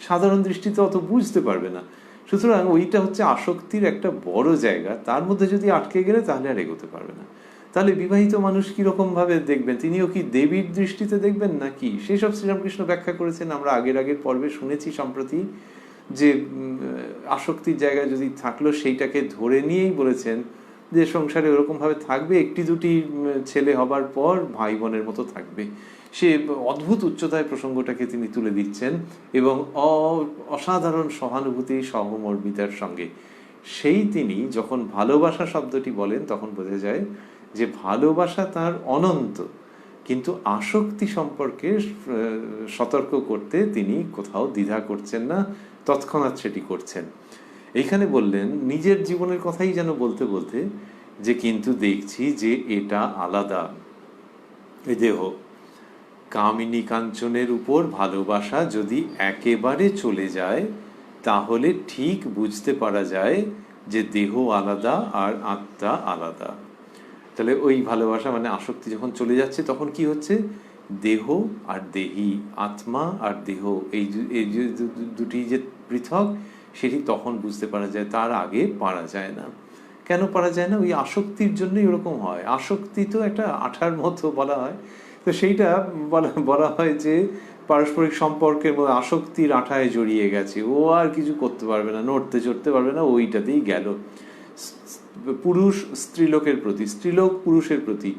সাধারণ দৃষ্টিতে অত বুঝতে পারবে না। সুতরাং ওইটা হচ্ছে আসক্তির একটা বড় জায়গা, তার মধ্যে যদি আটকে গেলে তাহলে আর এগোতে পারবে না। তাহলে বিবাহিত মানুষ কিরকম ভাবে দেখবেন? তিনিও কি দেবীর দৃষ্টিতে দেখবেন নাকি? সেসব শ্রীরামকৃষ্ণ ব্যাখ্যা করেছেন, আমরা আগের পর্বে শুনেছি সম্প্রতি, যে আসক্তির জায়গায় যদি থাকলো সেইটাকে ধরে নিয়েই বলেছেন যে সংসারে ওরকম ভাবে থাকবে, একটি দুটি ছেলে হবার পর ভাই বোনের মতো থাকবে। সে অদ্ভুত উচ্চতায় প্রসঙ্গটাকে তিনি তুলে দিচ্ছেন এবং অসাধারণ সহানুভূতি, সহমর্মিতার সঙ্গে। সেই তিনি যখন ভালোবাসা শব্দটি বলেন তখন বোঝা যায় যে ভালোবাসা তার অনন্ত, কিন্তু আসক্তি সম্পর্কে সতর্ক করতে তিনি কোথাও দ্বিধা করছেন না, তৎক্ষণাৎ সেটি করছেন। এইখানে বললেন নিজের জীবনের কথাই যেন বলতে বলতে, যে কিন্তু দেখছি যে এটা আলাদা, এই দেহ, কামিনী কাঞ্চনের উপর ভালোবাসা যদি একেবারে চলে যায় তাহলে ঠিক বুঝতে পারা যায় যে দেহ আলাদা আর আত্মা আলাদা। তাহলে ওই ভালোবাসা মানে আসক্তি যখন চলে যাচ্ছে তখন কি হচ্ছে? দেহ আর দেহি, আত্মা আর দেহ, এই দুটি যে পৃথক, সেটি তখন বুঝতে পারা যায়, তার আগে পারা যায় না। কেন পারা যায় না? ওই আসক্তির জন্যই ওরকম হয়। আসক্তি তো একটা আঠার মতো বলা হয়, তো সেইটা বলা হয় যে পারস্পরিক সম্পর্কের মধ্যে আসক্তির আঠায় জড়িয়ে গেছে, ও আর কিছু করতে পারবে না, নড়তে চড়তে পারবে না, ওইটাতেই গেল। পুরুষ স্ত্রীলোকের প্রতি, স্ত্রীলোক পুরুষের প্রতি,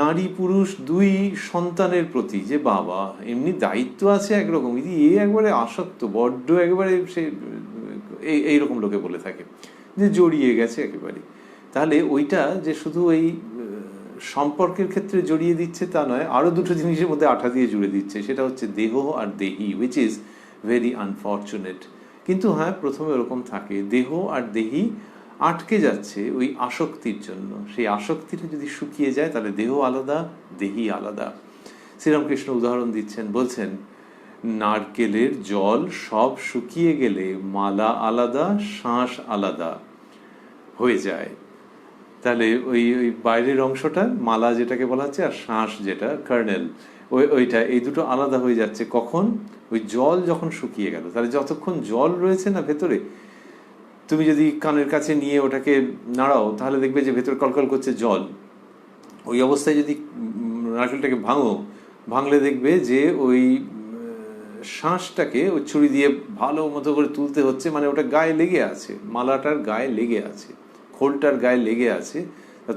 নারী পুরুষ দুই সন্তানের প্রতি, যে বাবা এমনি দায়িত্ব আছে একরকম, এ একবারে আসক্ত, বড্ড একেবারে, সে এইরকম লোকে বলে থাকে যে জড়িয়ে গেছে একেবারে। তাহলে ওইটা যে শুধু এই সম্পর্কের ক্ষেত্রে জড়িয়ে দিচ্ছে তা নয়, আরো দুটো জিনিসের মধ্যে আঠা দিয়ে জুড়ে দিচ্ছে, সেটা হচ্ছে দেহ আর দেহি, উইচ ইজ ভেরি আনফর্চুনেট। কিন্তু হ্যাঁ, প্রথমে ওরকম থাকে, দেহ আর দেহি আটকে যাচ্ছে ওই আসক্তির জন্য। সেই আসক্তিটা যদি শুকিয়ে যায় তাহলে দেহ আলাদা, দেহি আলাদা। শ্রীরামকৃষ্ণ উদাহরণ দিচ্ছেন, বলছেন নারকেলের জল সব শুকিয়ে গেলে মালা আলাদা, শাঁস আলাদা হয়ে যায়। তাহলে ওই বাইরের অংশটা মালা যেটাকে বলা হচ্ছে, আর শাঁস যেটা কার্নেল, ওইটা, এই দুটো আলাদা হয়ে যাচ্ছে কখন? ওই জল যখন শুকিয়ে গেল। তাহলে যতক্ষণ জল রয়েছে না ভেতরে, তুমি যদি কানের কাছে নিয়ে ওটাকে নাড়াও তাহলে দেখবে যে ভেতর কলকল করছে জল। ওই অবস্থায় যদি নারকেলটাকে ভাঙলে দেখবে যে ওই শাঁসটাকে ওই ছুরি দিয়ে ভালো মতো করে তুলতে হচ্ছে, মানে ওটা গায়ে লেগে আছে, মালাটার গায়ে লেগে আছে, খোলটার গায়ে লেগে আছে।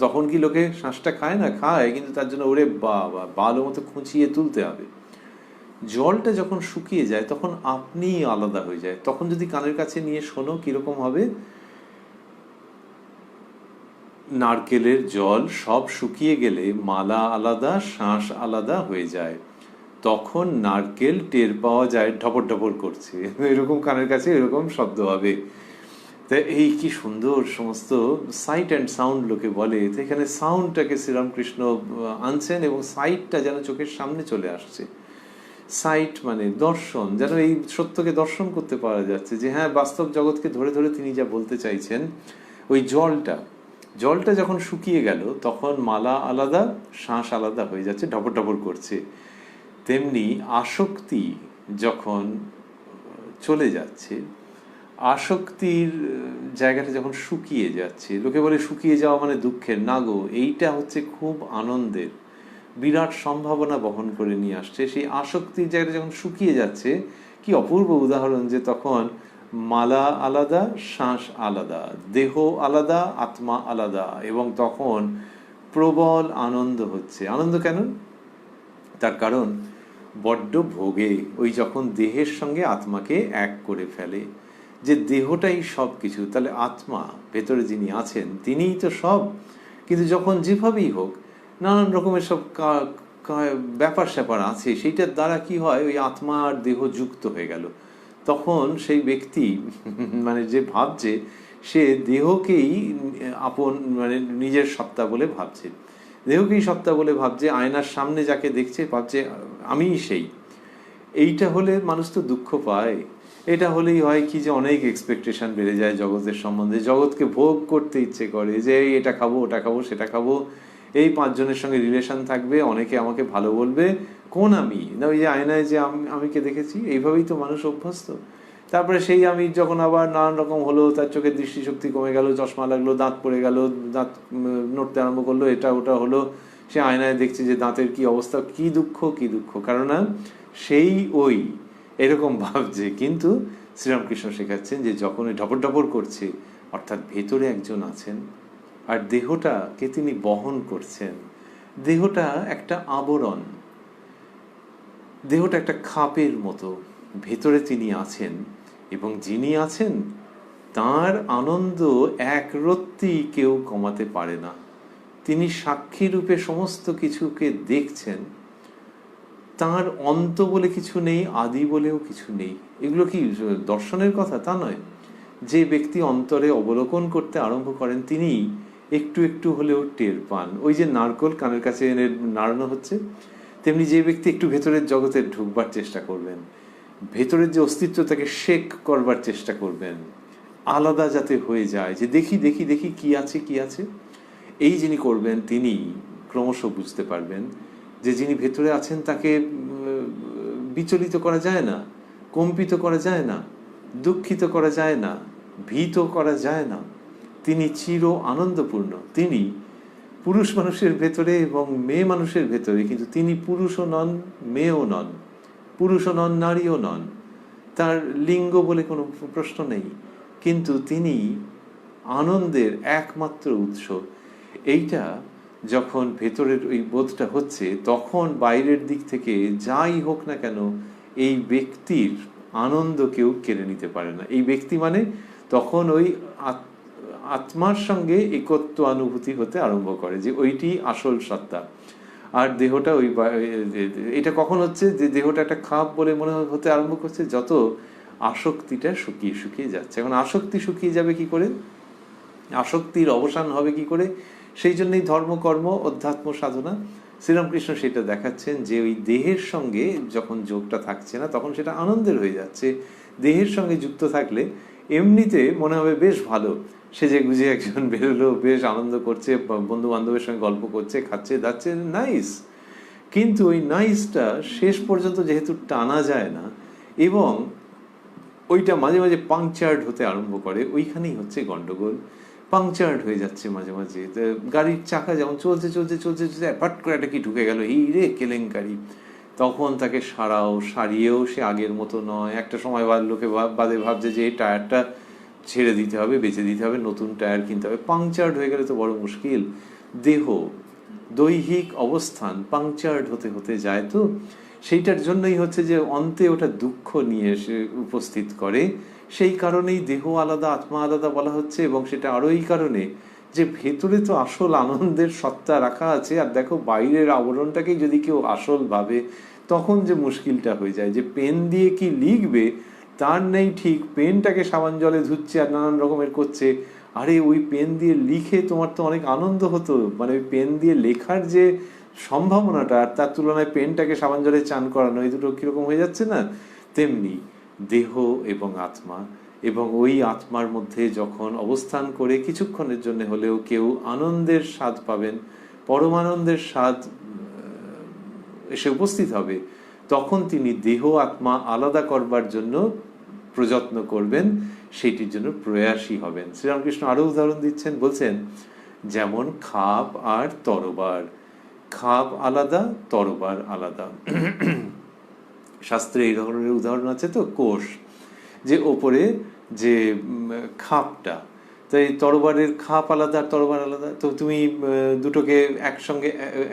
তখন কি লোকে শাঁসটা খায় না? খায়, কিন্তু তার জন্য ওরে বাবা ভালো মতো খুঁচিয়ে তুলতে হবে। জলটা যখন শুকিয়ে যায় তখন আপনি আলাদা হয়ে যায়। তখন যদি কানের কাছে নিয়ে শোনো কিরকম হবে? নারকেলের জল সব শুকিয়ে গেলে মালা আলাদা, শাঁস আলাদা হয়ে যায়। তখন নারকেল টের পাওয়া যায় ঢপর ঢপর করছে, এরকম কানের কাছে এরকম শব্দ হবে। তা এই কি সুন্দর সমস্ত সাইট অ্যান্ড সাউন্ড লোকে বলে। তো এখানে সাউন্ডটাকে শ্রীরামকৃষ্ণ আনছেন এবং সাইটটা যেন চোখের সামনে চলে আসছে। সাইট মানে দর্শন, যেন এই সত্যকে দর্শন করতে পারা যাচ্ছে, যে হ্যাঁ, বাস্তব জগৎকে ধরে ধরে তিনি যা বলতে চাইছেন। ওই জলটা যখন শুকিয়ে গেল তখন মালা আলাদা, শাঁস আলাদা হয়ে যাচ্ছে, ঢপর ঢপর করছে। তেমনি আসক্তি যখন চলে যাচ্ছে, আসক্তির জায়গাটা যখন শুকিয়ে যাচ্ছে, লোকে বলে শুকিয়ে যাওয়া মানে দুঃখের, না গো, এইটা হচ্ছে খুব আনন্দের, বিরাট সম্ভাবনা বহন করে নিয়ে আসছে। সেই আসক্তির জায়গাটা যখন শুকিয়ে যাচ্ছে, কি অপূর্ব উদাহরণ যে তখন মালা আলাদা, শ্বাস আলাদা, দেহ আলাদা, আত্মা আলাদা, এবং তখন প্রবল আনন্দ হচ্ছে। আনন্দ কেন? তার কারণ বড্ড ভোগে ওই যখন দেহের সঙ্গে আত্মাকে এক করে ফেলে, যে দেহটাই সব কিছু, তাহলে আত্মা ভেতরে যিনি আছেন তিনিই তো সব। কিন্তু যখন যেভাবেই হোক নানান রকমের সব ব্যাপার স্যাপার আছে, সেইটার দ্বারা কি হয়, ওই আত্মা আর দেহ যুক্ত হয়ে গেল। তখন সেই ব্যক্তি মানে যে ভাবছে, সে দেহকেই আপন মানে নিজের সত্তা বলে ভাবছে, দেহকেই সত্তা বলে ভাবছে, আয়নার সামনে যাকে দেখছে ভাবছে আমিই সেই। এইটা হলে মানুষ তো দুঃখ পায়। এটা হলেই হয় কি, যে অনেক এক্সপেকটেশন বেড়ে যায় জগতের সম্বন্ধে, জগৎকে ভোগ করতে ইচ্ছে করে, যে এটা খাবো, ওটা খাবো, সেটা খাবো, এই 5 জনের সঙ্গে রিলেশন থাকবে, অনেকে আমাকে ভালো বলবে, কোন আমি না ওই যে আয়নায় যে আমিকে দেখেছি, এইভাবেই তো মানুষ অভ্যস্ত। তারপরে সেই আমি যখন আবার নানান রকম হলো, তার চোখের দৃষ্টিশক্তি কমে গেল, চশমা লাগলো, দাঁত পড়ে গেল, দাঁত নড়তে আরম্ভ করলো, এটা ওটা হলো, সে আয়নায় দেখছে যে দাঁতের কি অবস্থা, কি দুঃখ, কি দুঃখ, কারণ সেই ওই এরকম ভাবছে। কিন্তু শ্রীরামকৃষ্ণ শেখাচ্ছেন যে যখন ঢপর ঢপর করছে, অর্থাৎ ভেতরে একজন আছেন আর দেহটাকে তিনি বহন করছেন। দেহটা একটা আবরণ, দেহটা একটা খাপের মতো, ভেতরে তিনি আছেন, এবং যিনি আছেন তার আনন্দ এক রত্তি কেউ কমাতে পারে না। তিনি সাক্ষী রূপে সমস্ত কিছুকে দেখছেন, তার অন্ত বলে কিছু নেই, আদি বলেও কিছু নেই। এগুলো কি দর্শনের কথা? তা নয়। যে ব্যক্তি অন্তরে অবলোকন করতে আরম্ভ করেন, তিনি একটু একটু হলেও টের পান। ওই যে নারকোল কানের কাছে এনে নাড়ানো হচ্ছে, তেমনি যে ব্যক্তি একটু ভেতরের জগতে ঢুকবার চেষ্টা করবেন, ভেতরের যে অস্তিত্ব তাকে শেক করবার চেষ্টা করবেন, আলাদা যাতে হয়ে যায়, যে দেখি দেখি দেখি কি আছে কি আছে, এই যিনি করবেন তিনি ক্রমশ বুঝতে পারবেন যে যিনি ভেতরে আছেন তাকে বিচলিত করা যায় না, কম্পিত করা যায় না, দুঃখিত করা যায় না, ভীত করা যায় না। তিনি চির আনন্দপূর্ণ। তিনি পুরুষ মানুষের ভেতরে এবং মেয়ে মানুষের ভেতরে, কিন্তু তিনি পুরুষও নন, মেয়েও নন, পুরুষও নন, নারীও নন, তার লিঙ্গ বলে কোনো প্রশ্ন নেই, কিন্তু তিনি আনন্দের একমাত্র উৎস। এইটা যখন ভেতরের ওই বোধটা হচ্ছে, তখন বাইরের দিক থেকে যাই হোক না কেন এই ব্যক্তির আনন্দ কেউ কেড়ে নিতে পারে না। এই ব্যক্তি মানে তখন ওই আত্মার সঙ্গে একত্ব অনুভূতি হতে আরম্ভ করে, যে ওইটি আসল সত্তা। আর দেহটা ওই এটা কখন হচ্ছে, যে দেহটা একটা খাপ বলে মনে হতে আরম্ভ করছে যত আসক্তিটা শুকিয়ে শুকিয়ে যাচ্ছে। এখন আসক্তি শুকিয়ে যাবে কি করে, আসক্তির অবসান হবে কি করে? সেই জন্যই ধর্মকর্ম, অধ্যাত্ম সাধনা। শ্রীরামকৃষ্ণ সেটা দেখাচ্ছেন যে ওই দেহের সঙ্গে যখন যোগটা থাকছে না, তখন সেটা আনন্দের হয়ে যাচ্ছে। দেহের সঙ্গে যুক্ত থাকলে এমনিতে মনে হবে বেশ ভালো, সেজে গুজে একজন বেরোলো, বেশ আনন্দ করছে, বন্ধু বান্ধবের সঙ্গে গল্প করছে, খাচ্ছে দাচ্ছে, নাইস। কিন্তু ওই নাইসটা শেষ পর্যন্ত যেহেতু টানা যায় না, এবং ওইটা মাঝে মাঝে পাংচার্ড হতে আরম্ভ করে, ওইখানেই হচ্ছে গন্ডগোল। পাংচার্ড হয়ে যাচ্ছে মাঝে মাঝে, গাড়ির চাকা যেমন চলছে চলছে চলছে চলছে, পাট করে একটা কি ঢুকে গেল, এই রে কেলেঙ্কারি। তখন তাকে সারিয়েও সে আগের মতো নয়। একটা সময় লোকে বাদে ভাবছে যে এই টায়ারটা ছেড়ে দিতে হবে, বেঁচে দিতে হবে, নতুন টায়ার কিনতে হবে। পাংচার্ড হয়ে গেলে তো বড় মুশকিল। দেহ দৈহিক অবস্থান পাংচার্ড হতে হতে যায়, তো সেইটার জন্যই হচ্ছে যে অন্তে ওটা দুঃখ নিয়ে এসে উপস্থিত করে। সেই কারণেই দেহ আলাদা, আত্মা আলাদা বলা হচ্ছে। এবং সেটা আরো এই কারণে যে ভেতরে তো আসল আনন্দের সত্তা রাখা আছে, আর দেখো বাইরের আবরণটাকেই যদি কেউ আসল ভাবে, তখন যে মুশকিলটা হয়ে যায়, যে পেন দিয়ে কি লিখবে তার নেই ঠিক, পেনটাকে সাবান জলে ধুচ্ছে আর নানান রকমের করছে। আরে ওই পেন দিয়ে লিখে তোমার তো অনেক আনন্দ হতো, মানে ওই পেন দিয়ে লেখার যে সম্ভাবনাটা, আর তার তুলনায় পেনটাকে সাবান জলে চান করানো, এই দুটো কিরকম হয়ে যাচ্ছে না? তেমনি দেহ এবং আত্মা, এবং ওই আত্মার মধ্যে যখন অবস্থান করে কিছুক্ষণের জন্য হলেও কেউ আনন্দের স্বাদ পাবেন, পরমানন্দের স্বাদ এসে উপস্থিত হবে, তখন তিনি দেহ আত্মা আলাদা করবার জন্য প্রযত্ন করবেন, সেইটির জন্য প্রয়াসী হবেন। শ্রীরামকৃষ্ণ আরো উদাহরণ দিচ্ছেন, বলছেন যেমন খাপ আর তরবার, খাপ আলাদা, তরবার আলাদা। শাস্ত্রে এই ধরনের উদাহরণ আছে তো, কোষ, যে ওপরে যে খাপটা, তাই তরবারের খাপ আলাদা আর তরবার আলাদা, তো তুমি দুটোকে একসঙ্গে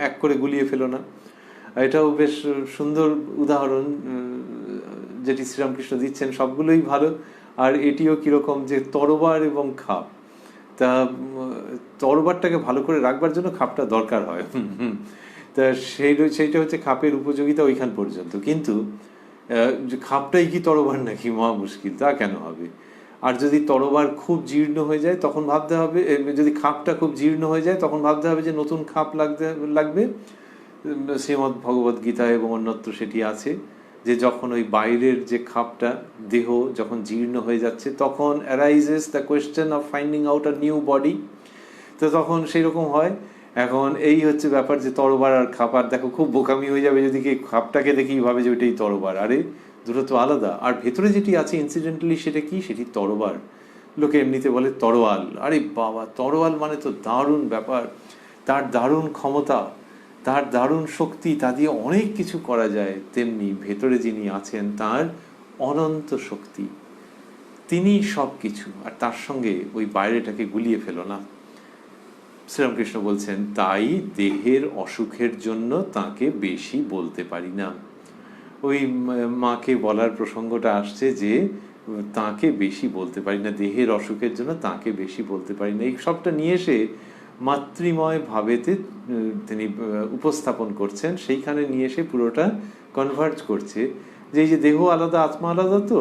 এক করে গুলিয়ে ফেলো না। এটাও বেশ সুন্দর উদাহরণ যেটি শ্রীরামকৃষ্ণ দিচ্ছেন, সবগুলোই ভালো। আর এটিও কিরকম, যে তরবার এবং খাপ, তা তরবারটাকে ভালো করে রাখবার জন্য খাপটা দরকার হয়, তা সেইটা হচ্ছে খাপের উপযোগিতা ওইখান পর্যন্ত। কিন্তু খাপটাই কি তরবার নাকি, মহা মুশকিল, তা কেন হবে? আর যদি তরবার খুব জীর্ণ হয়ে যায় তখন ভাবতে হবে, যদি খাপটা খুব জীর্ণ হয়ে যায় তখন ভাবতে হবে যে নতুন খাপ লাগবে। শ্রীমদ্ ভগবদ গীতা এবং অন্যত্র সেটি আছে, যে যখন ওই বাইরের যে খাপটা, দেহ যখন জীর্ণ হয়ে যাচ্ছে, তখন arises the question of finding out a new body. তো তখন সেই রকম হয়। এখন এই হচ্ছে ব্যাপার, যে তরবার আর খাপ, আর দেখো খুব বোকামি হয়ে যাবে যদি কি খাপটাকে দেখি ভাবে যে ওইটাই তরবার, আরে দুটো তো আলাদা। আর ভেতরে যেটি আছে ইনসিডেন্টালি সেটা কি, সেটি তরবার। লোকে এমনিতে বলে তরোয়াল, আরে বাবা, তরোয়াল মানে তো দারুণ ব্যাপার, তার দারুণ ক্ষমতা, তার দারুণ শক্তি, তা দিয়ে অনেক কিছু করা যায়। তেমনি ভেতরে যিনি আছেন তার অনন্ত শক্তি, তিনি সব কিছু, আর তার সঙ্গে ওই বাইরেটাকে গুলিয়ে ফেলো না। শ্রীরামকৃষ্ণ বলছেন, তাই দেহের অসুখের জন্য তাকে বেশি বলতে পারি না। ওই মাকে বলার প্রসঙ্গটা আসছে, যে তাকে বেশি বলতে পারি না, দেহের অসুখের জন্য তাকে বেশি বলতে পারি না। এই সবটা নিয়ে এসে মাতৃময় ভাবেতে তিনি উপস্থাপন করছেন, সেইখানে নিয়ে এসে পুরোটা কনভার্জ করছে, যে এই যে দেহ আলাদা আত্মা আলাদা, তো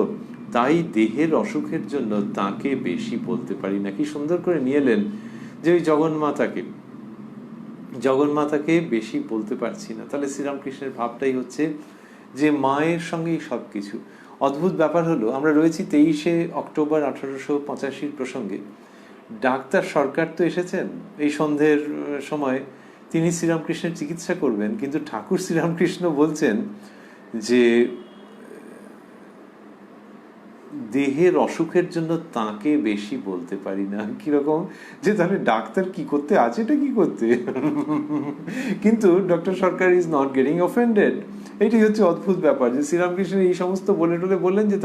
তাই দেহের অসুখের জন্য তাকে বেশি বলতে পারি না। কি সুন্দর করে নিয়ে এলেন, যে ওই জগন্মাতাকে বেশি বলতে পারছি না। তাহলে শ্রীরামকৃষ্ণের ভাবটাই হচ্ছে যে মায়ের সঙ্গেই সব কিছু। অদ্ভুত ব্যাপার হলো, আমরা রয়েছি 23শে অক্টোবর 1885 প্রসঙ্গে। ডাক্তার সরকার তো এসেছেন এই সন্ধ্যের সময়, তিনি শ্রীরামকৃষ্ণের চিকিৎসা করবেন, কিন্তু ঠাকুর শ্রীরামকৃষ্ণ বলছেন যে দেহের অসুখের জন্য তাকে বেশি বলতে পারি না। কিরকম, যে তাহলে ডাক্তার কি করতে আছে, এটা কি করতে, কিন্তু doctor Sarkar is not getting offended. এটাই হচ্ছে অদ্ভুত ব্যাপার, যে শ্রীরামকৃষ্ণ এই সমস্ত বলে বললেন, যে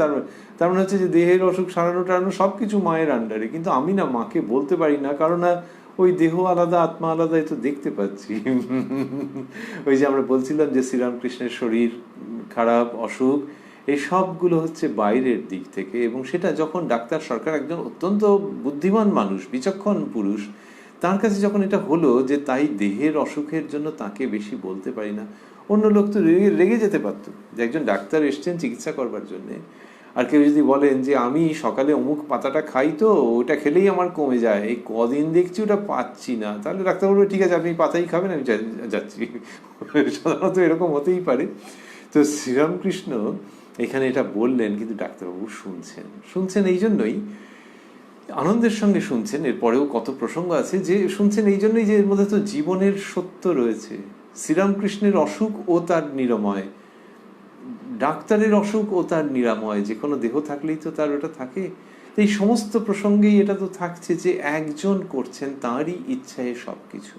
তার মানে হচ্ছে যে দেহের অসুখ সারানো টারানো সবকিছু মায়ের আন্ডারে, কিন্তু আমি না মাকে বলতে পারি না, কারণ ওই দেহ আলাদা আত্মা আলাদা, এ তো দেখতে পাচ্ছি। ওই যে আমরা বলছিলাম যে শ্রীরামকৃষ্ণের শরীর খারাপ, অসুখ, এই সবগুলো হচ্ছে বাইরের দিক থেকে। এবং সেটা যখন ডাক্তার সরকার, একজন অত্যন্ত বুদ্ধিমান মানুষ, বিচক্ষণ পুরুষ, তার কাছে যখন এটা হলো যে তাই দেহের অসুখের জন্য তাকে বেশি বলতে পারি না, অন্য লোক তো রেগে যেতে পারতো, যে একজন ডাক্তার এসছেন চিকিৎসা করবার জন্যে, আর কেউ যদি বলেন যে আমি সকালে অমুক পাতাটা খাই, তো ওটা খেলেই আমার কমে যায়, এই কদিন দেখছি ওটা পাচ্ছি না, তাহলে ডাক্তার বলবে ঠিক আছে আপনি পাতাই খাবেন, আমি যাচ্ছি। সাধারণত এরকম হতেই পারে। তো শ্রীরামকৃষ্ণ এখানে এটা বললেন, কিন্তু ডাক্তারবাবু শুনছেন এই জন্যই, আনন্দের সঙ্গে শুনছেন। এরপরেও কত প্রসঙ্গ আছে, যে শুনছেন এই জন্যই যে এর মধ্যে তো জীবনের সত্য রয়েছে। শ্রীরামকৃষ্ণের অসুখ ও তার নিরাময়, ডাক্তারের অসুখ ও তার নিরাময়, যে কোনো দেহ থাকলেই তো তার ওটা থাকে। এই সমস্ত প্রসঙ্গেই এটা তো থাকছে, যে একজন করছেন, তাঁরই ইচ্ছায় সবকিছু।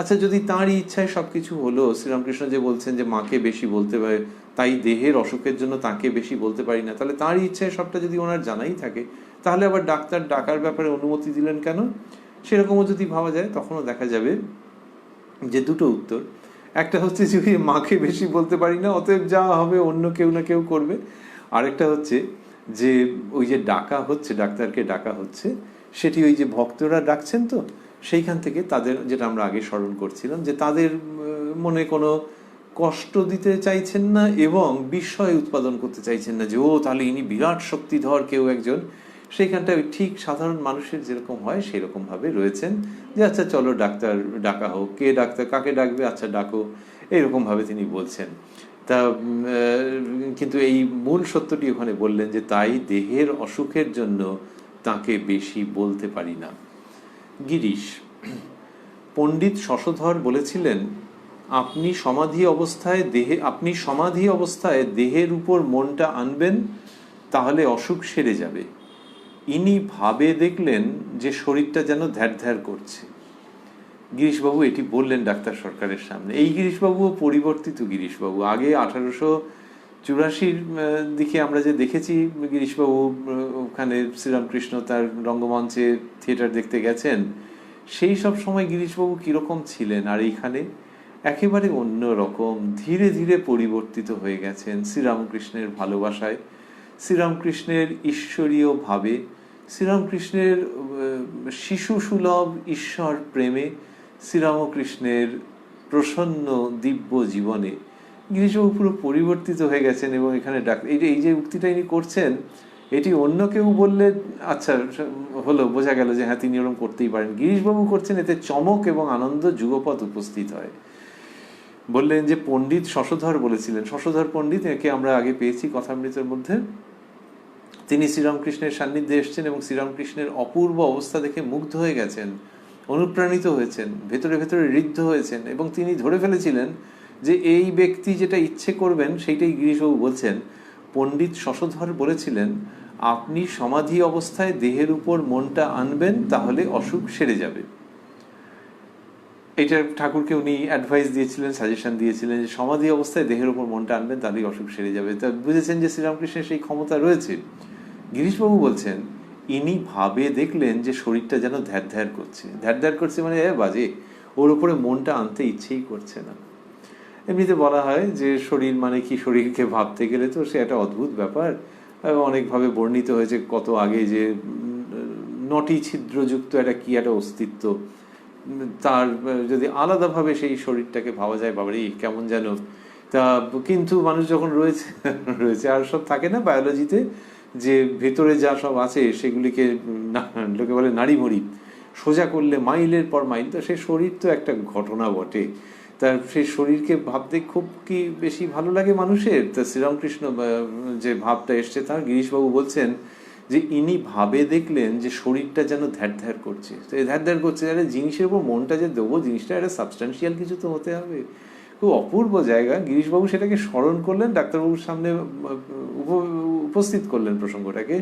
আচ্ছা, যদি তাঁরই ইচ্ছায় সবকিছু হলো, শ্রীরামকৃষ্ণ যে বলছেন যে মাকে বেশি বলতে পারে, তাই দেহের অসুখের জন্য তাকে বেশি বলতে পারি না, তাহলে তাঁরই ইচ্ছায় সবটা যদি ওনার জানাই থাকে, তাহলে আবার ডাক্তার ডাকার ব্যাপারে অনুমতি দিলেন কেন? সেরকমও যদি ভাবা যায়, তখনও দেখা যাবে যে দুটো উত্তর। একটা হচ্ছে যে মাকে বেশি বলতে পারি না, অতএব যা হবে অন্য কেউ না কেউ করবে। আরেকটা হচ্ছে যে ওই যে ডাকা হচ্ছে, ডাক্তারকে ডাকা হচ্ছে, সেটি ওই যে ভক্তরা ডাকছেন, তো সেইখান থেকে তাদের, যেটা আমরা আগে স্মরণ করছিলাম, যে তাদের মনে কোনো কষ্ট দিতে চাইছেন না এবং বিস্ময় উৎপাদন করতে চাইছেন না, যে ও তাহলে ইনি বিরাট শক্তিধর কেউ একজন। সেইখানটায় ঠিক সাধারণ মানুষের যেরকম হয় সেরকম ভাবে রয়েছেন, যে আচ্ছা চলো ডাক্তার ডাকা হোক, কে ডাক্তার, কাকে ডাকবে, আচ্ছা ডাকো, এইরকম ভাবে তিনি বলছেন। তা কিন্তু এই মূল সত্যটি ওখানে বললেন, যে তাই দেহের অসুখের জন্য তাকে বেশি বলতে পারি না। গিরিশ, পণ্ডিত শশধর বলেছিলেন, আপনি সমাধি অবস্থায় দেহের উপর মনটা আনবেন, তাহলে অসুখ সেরে যাবে। ইনি ভাবে দেখলেন যে শরীরটা যেন ধ্যার ধ্যার করছে। গিরিশবাবু এটি বললেন ডাক্তার সরকারের সামনে। এই গিরিশবাবুও পরিবর্তিত গিরিশবাবু। আগে 1884 দিকে আমরা যে দেখেছি গিরিশবাবু ওখানে শ্রীরামকৃষ্ণ তার রঙ্গমঞ্চে থিয়েটার দেখতে গেছেন, সেই সব সময় গিরিশবাবু কীরকম ছিলেন, আর এইখানে একেবারে অন্য রকম। ধীরে ধীরে পরিবর্তিত হয়ে গেছেন শ্রীরামকৃষ্ণের ভালোবাসায়, শ্রীরামকৃষ্ণের ঈশ্বরীয় ভাবে, শ্রীরামকৃষ্ণের শিশু সুলভ ঈশ্বর প্রেমে, শ্রীরামকৃষ্ণের প্রসন্ন দিব্য জীবনে গিরিশবাবু পুরো পরিবর্তিত হয়ে গেছেন। এবং এখানে এই যে উক্তিটা ইনি করছেন, এটি অন্য কেউ বললে আচ্ছা হলো, বোঝা গেল যে হ্যাঁ তিনি ওরকম করতেই পারেন। গিরিশবাবু করছেন, এতে চমক এবং আনন্দ যুগপৎ উপস্থিত হয়। বললেন যে পণ্ডিত শশধর বলেছিলেন, শশধর পণ্ডিত, একে আমরা আগে পেয়েছি কথামৃতের মধ্যে। তিনি শ্রীরামকৃষ্ণের সান্নিধ্যে এসেছেন এবং শ্রীরামকৃষ্ণের অপূর্ব অবস্থা দেখে মুগ্ধ হয়ে গেছেন, অনুপ্রাণিত হয়েছেন, ভেতরে ভেতরে ঋদ্ধ হয়েছেন, এবং তিনি ধরে ফেলেছিলেন যে এই ব্যক্তি যেটা ইচ্ছে করবেন সেইটাই গিরিশবাবু বলছেন। পণ্ডিত শশধর বলেছিলেন, আপনি সমাধি অবস্থায় দেহের উপর মনটা আনবেন, তাহলে অসুখ সেরে যাবে। এটা ঠাকুরকে উনি অ্যাডভাইস দিয়েছিলেন, সাজেশন দিয়েছিলেন যে সমাধি অবস্থায় দেহের উপর মনটা আনবেন, তাহলেই অসুখ সেরে যাবে। তা বুঝেছেন যে শ্রীরামকৃষ্ণের সেই ক্ষমতা রয়েছে। গিরিশবাবু বলছেন, ইনি ভাবে দেখলেন যে শরীরটা যেন ধ্যার ধ্যার করছে। ধ্যার ধ্যার করছে মানে বাজে, ওর উপরে মনটা আনতে ইচ্ছেই করছে না। এমনিতে বলা হয় যে শরীর মানে কি, শরীরকে ভাবতে গেলে তো সে একটা অদ্ভুত ব্যাপার। অনেকভাবে বর্ণিত হয়েছে কত আগে, যে নটি ছিদ্রযুক্ত একটা কি একটা অস্তিত্ব, তার যদি আলাদাভাবে সেই শরীরটাকে ভাবা যায়, বাবারে কেমন যেন। তা কিন্তু মানুষ যখন রয়েছে আর সব থাকে না বায়োলজিতে, যে ভেতরে যা সব আছে সেগুলিকে লোকে বলে নাড়িভড়ি সোজা করলে মাইলের পর মাইল। তো সেই শরীর তো একটা ঘটনা বটে, তার সেই শরীরকে ভাবতে খুব কি বেশি ভালো লাগে মানুষের। তা শ্রীরামকৃষ্ণ যে ভাবটা এসছে, তার গিরিশবাবু বলছেন যে ইনি ভাবে দেখলেন যে শরীরটা যেন ধ্যার ধ্যার করছে। তো ধ্যার ধ্যার করছে, আরে জিনিসের উপর মনটা যে দেবো, জিনিসটা একটা সাবস্টান্সিয়াল কিছু তো হতে হবে। খুব অপূর্ব জায়গা। গিরিশবাবু সেটাকে স্মরণ করলেন, ডাক্তারবাবুর সামনে উপস্থিত করলেন প্রসঙ্গটাকে,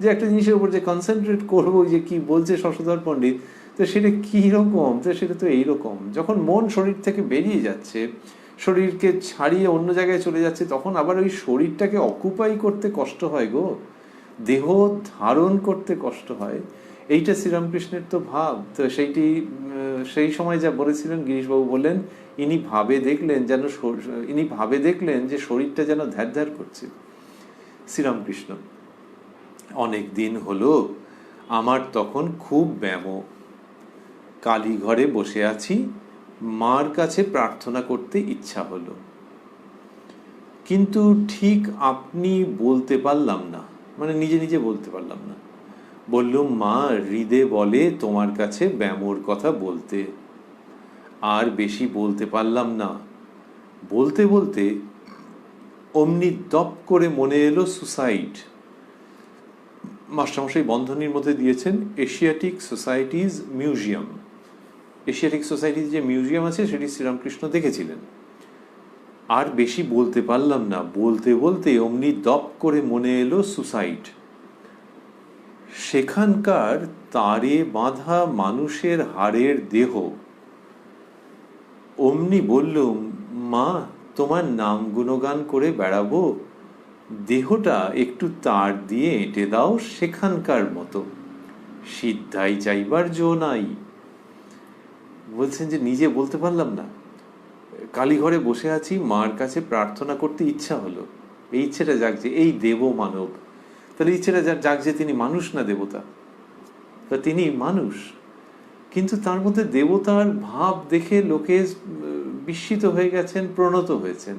যে একটা জিনিসের উপর যে কনসেন্ট্রেট করবো, যে কি বলছে শশধর পণ্ডিত, তো সেটা কীরকম, তো সেটা তো এইরকম। যখন মন শরীর থেকে বেরিয়ে যাচ্ছে, শরীরকে ছাড়িয়ে অন্য জায়গায় চলে যাচ্ছে, তখন আবার ওই শরীরটাকে অকুপাই করতে কষ্ট হয় গো, দেহ ধারণ করতে কষ্ট হয়। এইটা শ্রীরামকৃষ্ণের তো ভাব। তো সেই সময় যা বলেছিলেন, গিরিশবাবু বললেন ইনি ভাবে দেখলেন যে শরীরটা যেন ধ্যার ধ্যার করছে। শ্রীরামকৃষ্ণ, অনেক দিন হলো আমার তখন খুব ব্যামো, কালীঘরে বসে আছি, মার কাছে প্রার্থনা করতে ইচ্ছা হলো, কিন্তু ঠিক আপনি বলতে পারলাম না, মানে নিজে নিজে বলতে পারলাম না। বললুম, মা হৃদে বলে তোমার কাছে ব্যামোর কথা বলতে, আর বেশি বলতে পারলাম না। বলতে বলতে অমনি দপ করে মনে এলো সুসাইড। মাস্টারমশাই বন্ধনীর মধ্যে দিয়েছেন এশিয়াটিক সোসাইটিজ মিউজিয়াম। এশিয়াটিক সোসাইটির যে মিউজিয়াম আছে সেটি শ্রীরামকৃষ্ণ দেখেছিলেন। আর বেশি বলতে পারলাম না, বলতে বলতে অমনি দপ করে মনে এলো সুসাইড। সেখানকার তারে বাঁধা মানুষের হাড়ের দেহ। অমনি বললুম, মা তোমার নাম গুণগান করে বেড়াবো, দেহটা একটু তার দিয়ে এঁটে দাও সেখানকার মতো, সিদ্ধাই চাইবার জো নাই। বলছেন যে নিজে বলতে পারলাম না, কালীঘরে বসে আছি, মার কাছে প্রার্থনা করতে ইচ্ছা হলো, এই ইচ্ছেটা জাগছে, এই দেব মানব, তাহলে ইচ্ছেটা জাগছে তিনি মানুষ না দেবতা? তা তিনি মানুষ, কিন্তু তার মধ্যে দেবতার ভাব দেখে লোকে বিস্মিত হয়ে গেছেন, প্রণত হয়েছেন।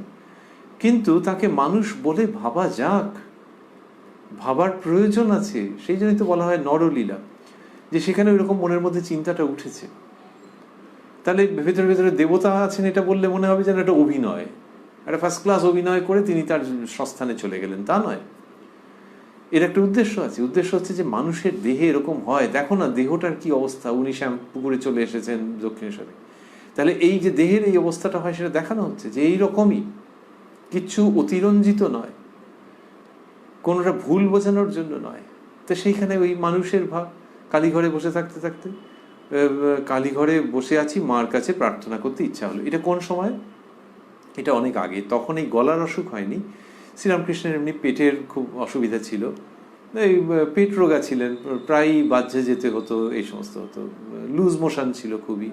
কিন্তু তাকে মানুষ বলে ভাবা যাক, ভাবার প্রয়োজন আছে। সেই জন্যই তো বলা হয় নরলীলা, যে সেখানে ওইরকম মনের মধ্যে চিন্তাটা উঠেছে। তাহলে ভেতরে ভেতরে দেবতা আছেন এটা বললে মনে হবে যেন একটা অভিনয়, একটা ফার্স্ট ক্লাস অভিনয় করে তিনি তার সস্থানে চলে গেলেন, তা নয়। এর একটা উদ্দেশ্য আছে। উদ্দেশ্য হচ্ছে যে মানুষের দেহে এরকম হয়, দেখো না দেহটার কি অবস্থা। উনি পুকুরে চলে এসেছেন দক্ষিণেশ্বরে, তাহলে এই যে দেহের এই অবস্থাটা হয় সেটা দেখানো হচ্ছে যে এইরকমই, কিচ্ছু অতিরঞ্জিত নয়, কোনোটা ভুল বোঝানোর জন্য নয়। তো সেইখানে ওই মানুষের ভাব, কালীঘরে বসে থাকতে থাকতে কালীঘরে বসে আছি, মার কাছে প্রার্থনা করতে ইচ্ছা হলো। এটা কোন সময়? এটা অনেক আগে। তখন এই গলার অসুখ হয়নি, শ্রীরামকৃষ্ণের এমনি পেটের খুব অসুবিধা ছিল, এই পেট রোগা ছিলেন, প্রায়ই বাহ্যে যেতে হতো, এই সমস্ত হতো, লুজ মোশন ছিল খুবই।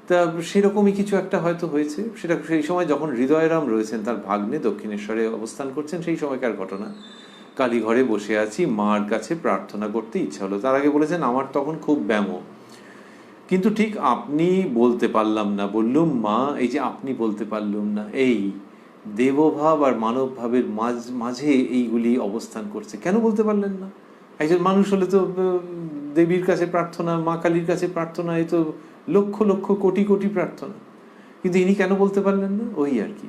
তা সেরকমই কিছু একটা হয়তো হয়েছে। সেটা সেই সময় যখন হৃদয়রাম রয়েছেন, তার ভাগ্নে দক্ষিণেশ্বরে অবস্থান করছেন, সেই সময়কার ঘটনা। কালীঘরে বসে আছি, মার কাছে প্রার্থনা করতে ইচ্ছা হলো। তার আগে বলেছেন আমার তখন খুব ব্যামো, কিন্তু ঠিক আপনি বলতে পারলাম না। বললুম মা, এই যে আপনি বলতে পারলুম না, এই দেবভাব আর মানব ভাবের মাঝে এইগুলি অবস্থান করছে, কেন বলতে পারলেন না? একজন মানুষ হলে তো দেবীর কাছে প্রার্থনা, মা কালীর কাছে প্রার্থনা, এ তো লক্ষ লক্ষ কোটি কোটি প্রার্থনা, কিন্তু ইনি কেন বলতে পারলেন না? ওই আর কি,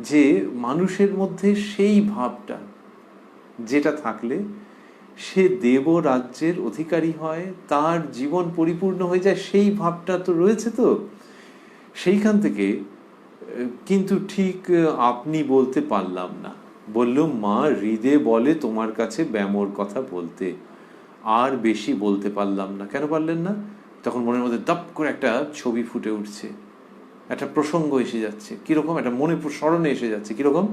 যে মানুষের মধ্যে সেই ভাবটা যেটা থাকলে সে দেব রাজ্যের অধিকারী হয়, তার জীবন পরিপূর্ণ হয়ে যায়, সেই ভাবটা তো রয়েছে। তো সেইখান থেকে কিন্তু ঠিক আপনি বলতে পারলাম না। বললুম মা, হৃদে বলে তোমার কাছে ব্যামোর কথা বলতে, আর বেশি বলতে পারলাম না। কেন পারলেন না? তখন মনের মধ্যে দপ করে একটা ছবি ফুটে উঠছে, একটা প্রসঙ্গ এসে যাচ্ছে, কিরকম একটা মনে স্মরণে এসে যাচ্ছে, কিরকম,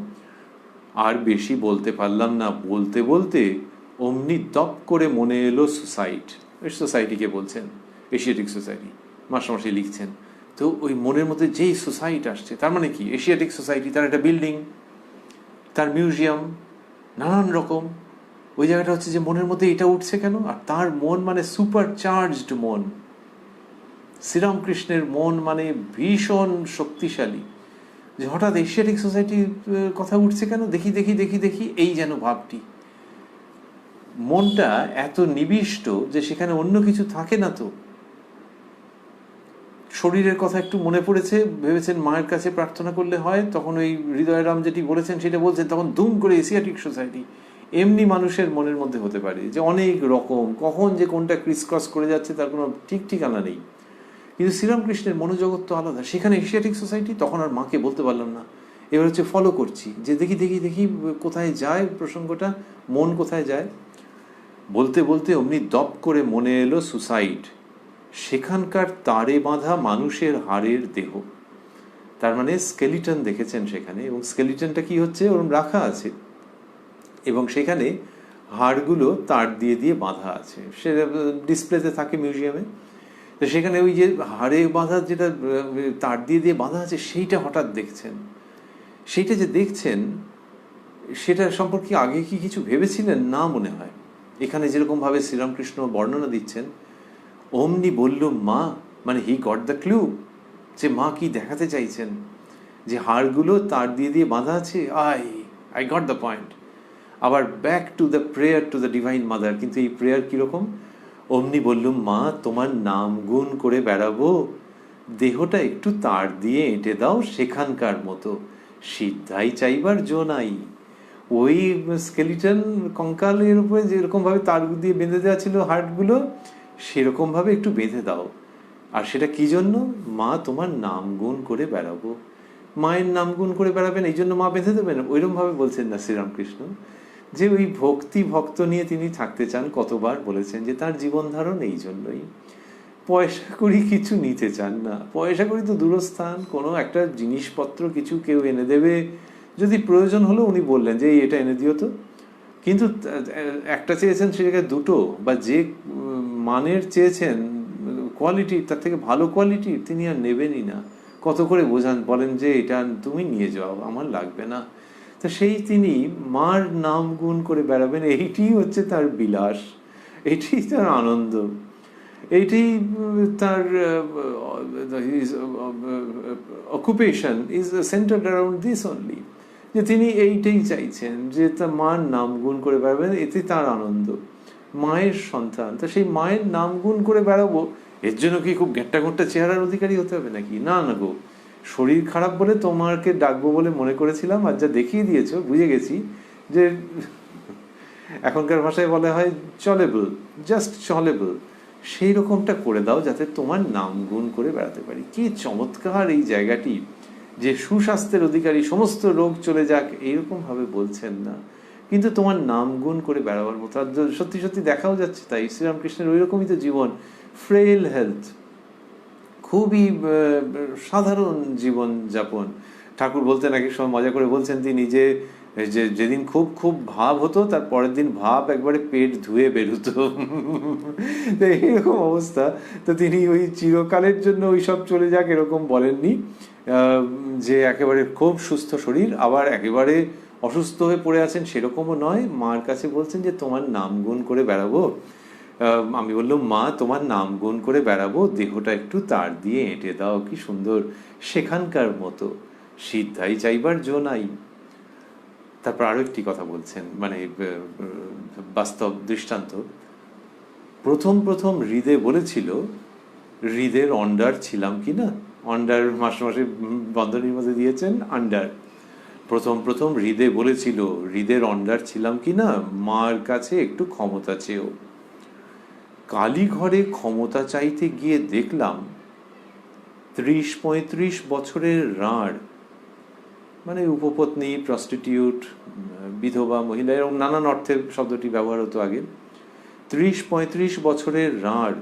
আর বেশি বলতে পারলাম না। বলতে বলতে অমনি দপ করে মনে এলো সুসাইড। সোসাইটিকে বলছেন, এশিয়াটিক সোসাইটি, মাস্টারমশাই লিখছেন। তো ওই মনের মধ্যে যেই সোসাইটি আসছে, তার মানে কি, এশিয়াটিক সোসাইটি, তার একটা বিল্ডিং, তার মিউজিয়াম, নানান রকম। ওই জায়গাটা হচ্ছে যে মনের মধ্যে এটা উঠছে কেন? আর তার মন মানে সুপার চার্জড মন, শ্রীরামকৃষ্ণের মন মানে ভীষণ শক্তিশালী। যে হঠাৎ এশিয়াটিক সোসাইটির কথা উঠছে কেন? দেখি দেখি দেখি দেখি, এই যেন ভাবটি, মনটা এত নিবিষ্ট যে সেখানে অন্য কিছু থাকে না। তো শরীরের কথা একটু মনে পড়েছে, ভেবেছেন মায়ের কাছে প্রার্থনা করলে হয়, তখন ওই হৃদয়রাম যেটি বলেছেন সেটা বলছেন, তখন দুম করে এশিয়াটিক সোসাইটি। এমনি মানুষের মনের মধ্যে হতে পারে যে অনেক রকম, কখন যে কোনটা ক্রিস ক্রস করে যাচ্ছে তার কোনো ঠিক ঠিকানা নেই। কিন্তু শ্রীরামকৃষ্ণের মনোজগৎ তো আলাদা, সেখানে এশিয়াটিক সোসাইটি। তখন আর মাকে বলতে পারলাম না, এবার হচ্ছে ফলো করছি, যে দেখি দেখি দেখি কোথায় যায় প্রসঙ্গটা, মন কোথায় যায়। বলতে বলতে অমনি দপ করে মনে এলো সুসাইড, সেখানকার তারে বাঁধা মানুষের হাড়ের দেহ। তার মানে স্কেলিটন দেখেছেন সেখানে, এবং স্কেলিটনটা কি হচ্ছে, ওরকম রাখা আছে, এবং সেখানে হাড়গুলো তার দিয়ে দিয়ে বাঁধা আছে, সে ডিসপ্লেতে থাকে মিউজিয়ামে। তো সেখানে ওই যে হাড়ে বাঁধা, যেটা তার দিয়ে দিয়ে বাঁধা আছে, সেইটা হঠাৎ দেখছেন। সেইটা যে দেখছেন, সেটা সম্পর্কে আগে কি কিছু ভেবেছিলেন? না মনে হয়। এখানে যেরকমভাবে শ্রীরামকৃষ্ণ বর্ণনা দিচ্ছেন, অমনি বললুম মা, মানে হি গট দ্য ক্লু, যে মা কি দেখাতে চাইছেন, যে হাড়গুলো তার দিয়ে দিয়ে বাঁধা আছে। I got the point. আবার back to the prayer to the divine mother. কিন্তু এই প্রেয়ার কীরকম? অমনি বললুম মা, তোমার নাম গুণ করে বেড়াবো, দেহটা একটু তার দিয়ে এঁটে দাও সেখানকার মতো, সিদ্ধাই চাইবার জো নাই। ওই স্কেলিটন কঙ্কালের উপরে যেরকমভাবে তার দিয়ে বেঁধে দেওয়া ছিল হাড়গুলো, সেরকমভাবে একটু বেঁধে দাও। আর সেটা কি জন্য? মা, তোমার নাম গুণ করে বেড়াবো। মায়ের নাম গুণ করে বেড়াবেন, এই জন্য মা বেঁধে দেবেন? ওইরকমভাবে বলছেন না শ্রীরামকৃষ্ণ, যে ওই ভক্তি ভক্ত নিয়ে তিনি থাকতে চান। কতবার বলেছেন যে তার জীবন ধারণ এই জন্যই, পয়সা করি কিছু নিতে চান না। পয়সা করি তো দূরস্থান, কোনো একটা জিনিসপত্র কিছু কেউ এনে দেবে, যদি প্রয়োজন হলো উনি বললেন যে এটা এনে দিও তো, কিন্তু একটা চেয়েছেন সে জায়গায় দুটো, বা যে মানের চেয়েছেন কোয়ালিটি, তার থেকে ভালো কোয়ালিটি তিনি আর নেবেনই না। কত করে বোঝান, বলেন যে এটা তুমি নিয়ে যাও, আমার লাগবে না। তো সেই তিনি মার নাম গুণ করে বেড়াবেন, এইটি হচ্ছে তার বিলাস, এইটি তার আনন্দ, এইটি তার occupation is centred around this only, যে তিনি এইটাই চাইছেন, যে তার মার নাম গুণ করে বেড়াবেন, এতে তার আনন্দ। মায়ের সন্তান, তো সেই মায়ের নাম গুণ করে বেড়াবো, এর জন্য কি খুব ঘেট্টা ঘোট্টা চেহারার অধিকারী হতে হবে নাকি? না না গো, শরীর খারাপ বলে তোমাকে ডাকবো বলে মনে করেছিলাম, আর যা দেখিয়ে দিয়েছো বুঝে গেছি যে এখনকার ভাষায় বলা হয় চলেবল, জাস্ট চলেবল, সেই রকমটা করে দাও যাতে তোমার নাম গুণ করে বেড়াতে পারি। কি চমৎকার এই জায়গাটি, যে সুস্বাস্থ্যের অধিকারী, সমস্ত রোগ চলে যাক, এইরকম ভাবে বলছেন না, কিন্তু তোমার নাম গুণ করে বেড়াবার মতো। আর সত্যি সত্যি দেখাও যাচ্ছে তাই। শ্রীরামকৃষ্ণের ওই রকমই তো জীবন, ফ্রেল হেলথ, খুবই সাধারণ জীবন যাপন। ঠাকুর বলতেন, এক সময় মজা করে বলছেন তিনি, যে যেদিন খুব খুব ভাব হতো তার পরের দিন ভাব একবারে পেট ধুয়ে বেরোতো। তো এইরকম অবস্থা। তো তিনি ওই চিরকালের জন্য ওই সব চলে যাক এরকম বলেননি, যে একেবারে খুব সুস্থ শরীর আবার একেবারে অসুস্থ হয়ে পড়ে আছেন সেরকমও নয়। মার কাছে বলছেন যে তোমার নাম গুণ করে বেড়াবো। আমি বললাম, মা তোমার নাম গুণ করে বেড়াবো, দেহটা একটু তার দিয়ে এঁটে দাও। কি সুন্দর, সেখানকার মতো, সিদ্ধাই চাইবার জো নাই। তারপর আরো একটি কথা বলছেন, মানে বাস্তব দৃষ্টান্ত। প্রথম প্রথম হৃদে বলেছিল, হৃদের অন্ডার ছিলাম কি না, অন্ডার মাসে মাসে বন্ধনীর মধ্যে দিয়েছেন আন্ডার। প্রথম প্রথম হৃদে বলেছিল, হৃদের অন্ডার ছিলাম কি না, মার কাছে একটু ক্ষমতা চেয়েও। কালীঘরে ক্ষমতা চাইতে গিয়ে দেখলাম 30-35 বছরের রাঁড়, মানে উপপত্নী, প্রস্টিটিউট, বিধবা মহিলা, এরকম নানান অর্থে শব্দটি ব্যবহার হতো আগে। 30-35 বছরের রাঁড়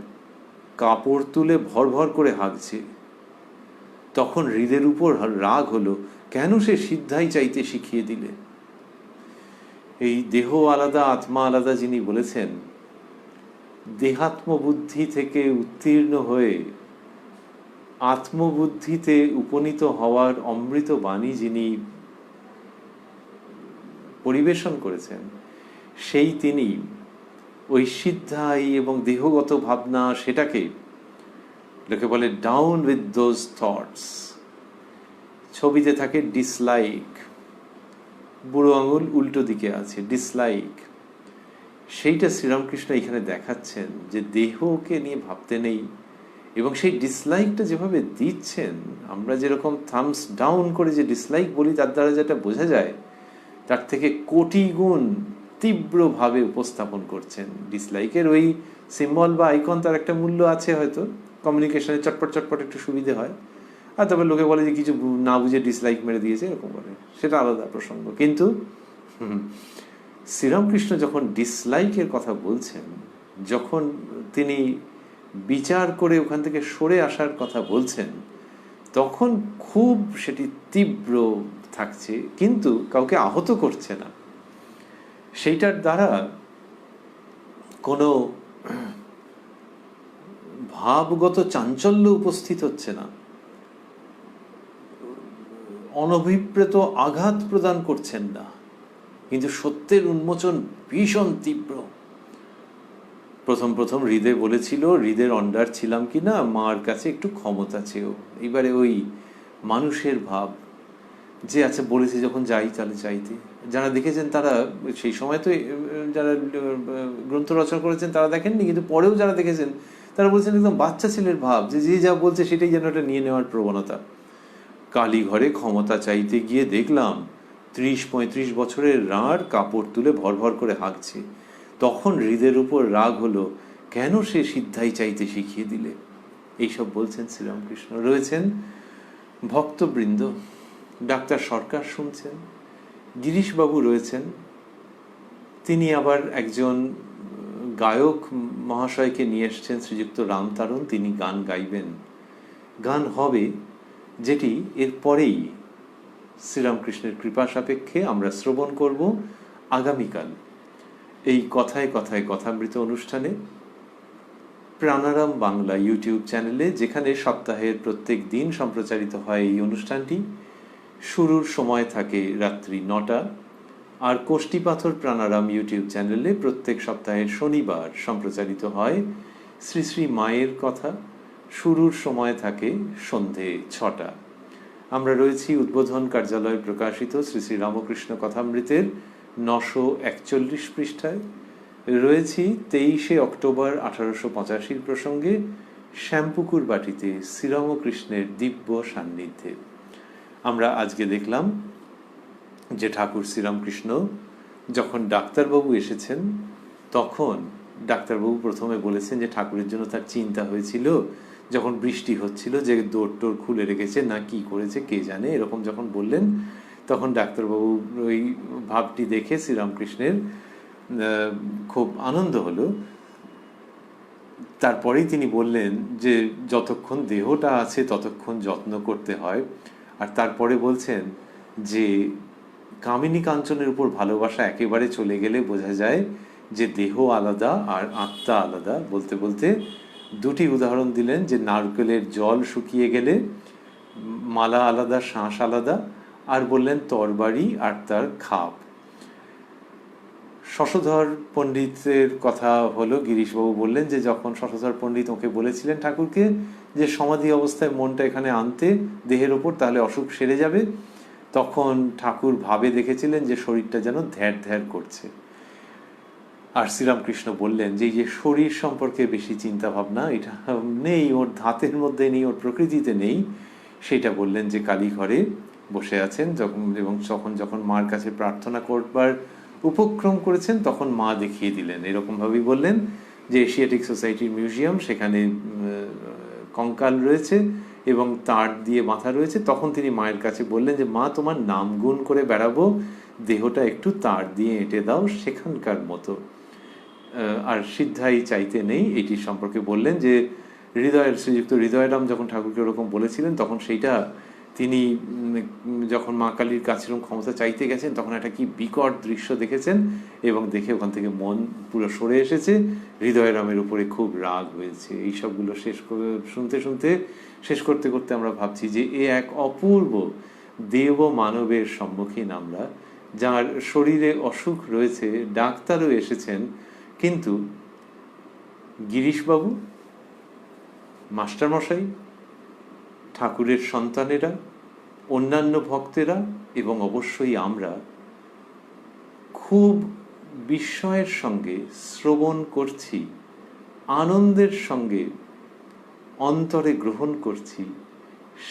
কাপড় তুলে ভর ভর করে হাঁকছে। তখন হৃদের উপর রাগ হলো, কেন সে সিদ্ধাই চাইতে শিখিয়ে দিলে। এই দেহ আলাদা আত্মা আলাদা যিনি বলেছেন, দেহাত্মবুদ্ধি থেকে উত্তীর্ণ হয়ে আত্মবুদ্ধিতে উপনীত হওয়ার অমৃত বাণী যিনি পরিবেশন করেছেন, সেই তিনি ওই সিদ্ধাই এবং দেহগত ভাবনা, সেটাকে লোকে বলে ডাউন উইথ দোজ থটস। ছবিতে থাকে ডিসলাইক, বুড়ো আঙুল উল্টো দিকে আছে, ডিসলাইক। সেইটা শ্রীরামকৃষ্ণ এখানে দেখাচ্ছেন, যে দেহকে নিয়ে ভাবতে নেই। এবং সেই ডিসলাইকটা যেভাবে দিচ্ছেন, আমরা যেরকম থামস ডাউন করে যে ডিসলাইক বলি, তার দ্বারা যেটা বোঝা যায়, তার থেকে কোটি গুণ তীব্রভাবে উপস্থাপন করছেন। ডিসলাইকের ওই সিম্বল বা আইকন, তার একটা মূল্য আছে, হয়তো কমিউনিকেশনে চটপট চটপট একটু সুবিধে হয়, আর তারপর লোকে বলে যে কিছু না বুঝে ডিসলাইক মেরে দিয়েছে, এরকম বলে, সেটা আলাদা প্রসঙ্গ। কিন্তু শ্রীরামকৃষ্ণ যখন ডিসলাইকের কথা বলছেন, যখন তিনি বিচার করে ওখান থেকে সরে আসার কথা বলছেন, তখন খুব সেটি তীব্র থাকছে, কিন্তু কাউকে আহত করছে না। সেইটার দ্বারা কোনো ভাবগত চাঞ্চল্য উপস্থিত হচ্ছে না, অনভিপ্রেত আঘাত প্রদান করছেন না, কিন্তু সত্যের উন্মোচন ভীষণ তীব্র। প্রথম প্রথম হৃদে বলেছিল, হৃদের অন্ডার ছিলাম কি না, মার কাছে একটু ক্ষমতা চেয়েও। এবারে ওই মানুষের ভাব, যে আচ্ছা বলেছে যখন যাই তাহলে চাইতে। যারা দেখেছেন তারা, সেই সময় তো যারা গ্রন্থ রচনা করেছেন তারা দেখেননি, কিন্তু পরেও যারা দেখেছেন তারা বলছেন একদম বাচ্চা ছেলের ভাব, যে যে যা বলছে সেটাই যেন এটা নিয়ে নেওয়ার প্রবণতা। কালীঘরে ক্ষমতা চাইতে গিয়ে দেখলাম 30-35 বছরের রাঁড় কাপড় তুলে ভর ভর করে হাঁকছে। তখন হৃদের উপর রাগ হলো, কেন সে সিদ্ধাই চাইতে শিখিয়ে দিলে। এইসব বলছেন শ্রীরামকৃষ্ণ। রয়েছেন ভক্তবৃন্দ, ডাক্তার সরকার শুনছেন, গিরিশবাবু রয়েছেন, তিনি আবার একজন গায়ক মহাশয়কে নিয়ে এসছেন, শ্রীযুক্ত রামতারণ, তিনি গান গাইবেন, গান হবে, যেটি এরপরেই শ্রীরামকৃষ্ণের কৃপা সাপেক্ষে আমরা শ্রবণ করব আগামীকাল এই কথায় কথায় কথামৃত অনুষ্ঠানে, প্রাণারাম বাংলা ইউটিউব চ্যানেলে, যেখানে সপ্তাহের প্রত্যেক দিন সম্প্রচারিত হয় এই অনুষ্ঠানটি। শুরুর সময় থাকে রাত্রি 9টা, আর কোষ্ঠীপাথর প্রাণারাম ইউটিউব চ্যানেলে প্রত্যেক সপ্তাহের শনিবার সম্প্রচারিত হয় শ্রী শ্রী মায়ের কথা। শুরুর সময় থাকে সন্ধে 6টা। আমরা রয়েছি উদ্বোধন কার্যালয়ে প্রকাশিত শ্রী শ্রী রামকৃষ্ণ কথামৃতের 941 পৃষ্ঠায়। রয়েছি 23 অক্টোবর 1885 প্রসঙ্গে শ্যামপুকুর বাটিতে শ্রীরামকৃষ্ণের দিব্য সান্নিধ্যে। আমরা আজকে দেখলাম যে ঠাকুর শ্রীরামকৃষ্ণ যখন ডাক্তারবাবু এসেছেন, তখন ডাক্তারবাবু প্রথমে বলেছেন যে ঠাকুরের জন্য তার চিন্তা হয়েছিল যখন বৃষ্টি হচ্ছিল, যে দৌড় টোর খুলে রেখেছে না কি করেছে কে জানে, এরকম যখন বললেন তখন ডাক্তারবাবু ওই ভাবটি দেখে শ্রীরামকৃষ্ণের খুব আনন্দ হলো। তারপরেই তিনি বললেন যে যতক্ষণ দেহটা আছে ততক্ষণ যত্ন করতে হয়। আর তারপরে বলছেন যে কামিনী কাঞ্চনের উপর ভালোবাসা একেবারে চলে গেলে বোঝা যায় যে দেহ আলাদা আর আত্মা আলাদা। বলতে বলতে দুটি উদাহরণ দিলেন, যে নারকেলের জল শুকিয়ে গেলে মালা আলাদা, শাঁস আলাদা, আর বললেন তরবারি আর তার খাপ। শশধর পণ্ডিতের কথা হলো, গিরিশবাবু বললেন যে যখন শশধর পণ্ডিত ওকে বলেছিলেন ঠাকুরকে যে সমাধি অবস্থায় মনটা এখানে আনতে দেহের ওপর, তাহলে অসুখ সেরে যাবে, তখন ঠাকুর ভাবে দেখেছিলেন যে শরীরটা যেন ধ্যার ধ্যার করছে। আর শ্রীরামকৃষ্ণ বললেন যে এই যে শরীর সম্পর্কে বেশি চিন্তা ভাবনা এটা নেই, ওর ধাতের মধ্যে নেই, ওর প্রকৃতিতে নেই, সেটা বললেন যে কালী ঘরে বসে আছেন যখন, এবং যখন মার কাছে প্রার্থনা করবার উপক্রম করেছেন তখন মা দেখিয়ে দিলেন। এরকমভাবেই বললেন যে এশিয়াটিক সোসাইটির মিউজিয়াম, সেখানে কঙ্কাল রয়েছে এবং তার দিয়ে মাথা রয়েছে। তখন তিনি মায়ের কাছে বললেন যে মা, তোমার নাম গুণ করে বেড়াবো, দেহটা একটু তার দিয়ে এঁটে দাও সেখানকার মতো, আর সিদ্ধাই চাইতে নেই। এটি সম্পর্কে বললেন যে হৃদয়ের শ্রীযুক্ত হৃদয়রাম যখন ঠাকুরকে ওরকম বলেছিলেন তখন সেইটা তিনি যখন মা কালীর কাছে এরকম ক্ষমতা চাইতে গেছেন তখন একটা কি বিকট দৃশ্য দেখেছেন, এবং দেখে ওখান থেকে মন পুরো সরে এসেছে, হৃদয়রামের উপরে খুব রাগ হয়েছে। এইসবগুলো শুনতে শুনতে শেষ করতে করতে আমরা ভাবছি যে এ এক অপূর্ব দেব মানবের সম্মুখীন আমরা, যার শরীরে অসুখ রয়েছে, ডাক্তারও এসেছেন, কিন্তু গিরিশবাবু, মাস্টারমশাই, ঠাকুরের সন্তানেরা, অন্যান্য ভক্তেরা এবং অবশ্যই আমরা খুব বিস্ময়ের সঙ্গে শ্রবণ করছি, আনন্দের সঙ্গে অন্তরে গ্রহণ করছি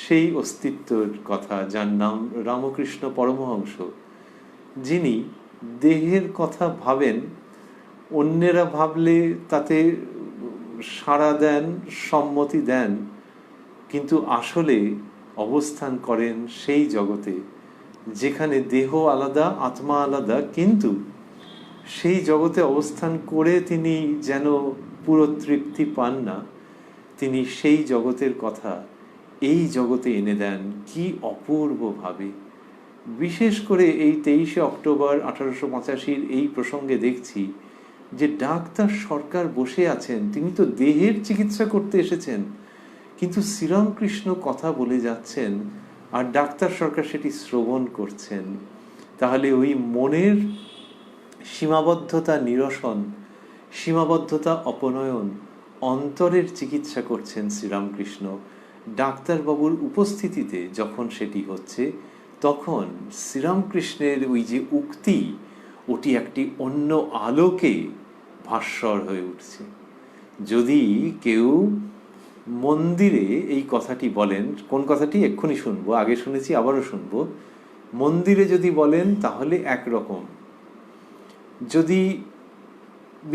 সেই অস্তিত্বের কথা যার নাম রামকৃষ্ণ পরমহংস, যিনি দেহের কথা ভাবেন, অন্যেরা ভাবলে তাতে সাড়া দেন, সম্মতি দেন, কিন্তু আসলে অবস্থান করেন সেই জগতে যেখানে দেহ আলাদা, আত্মা আলাদা, কিন্তু সেই জগতে অবস্থান করে তিনি যেন পুরো তৃপ্তি পান না। তিনি সেই জগতের কথা এই জগতে এনে দেন কি অপূর্বভাবে। বিশেষ করে এই 23শে অক্টোবর 1885 এই প্রসঙ্গে দেখছি যে ডাক্তার সরকার বসে আছেন, তিনি তো দেহের চিকিৎসা করতে এসেছেন, কিন্তু শ্রীরামকৃষ্ণ কথা বলে যাচ্ছেন আর ডাক্তার সরকার সেটি শ্রবণ করছেন। তাহলে ওই মনের সীমাবদ্ধতা নিরসন, সীমাবদ্ধতা অপনয়ন, অন্তরের চিকিৎসা করছেন শ্রীরামকৃষ্ণ। ডাক্তারবাবুর উপস্থিতিতে যখন সেটি হচ্ছে তখন শ্রীরামকৃষ্ণের ওই যে উক্তি, ওটি একটি অন্য আলোকে ভাস্বর হয়ে উঠছে। যদি কেউ মন্দিরে এই কথাটি বলেন, কোন কথাটি এক্ষুনি শুনবো, আগে শুনেছি আবারও শুনবো, মন্দিরে যদি বলেন তাহলে একরকম, যদি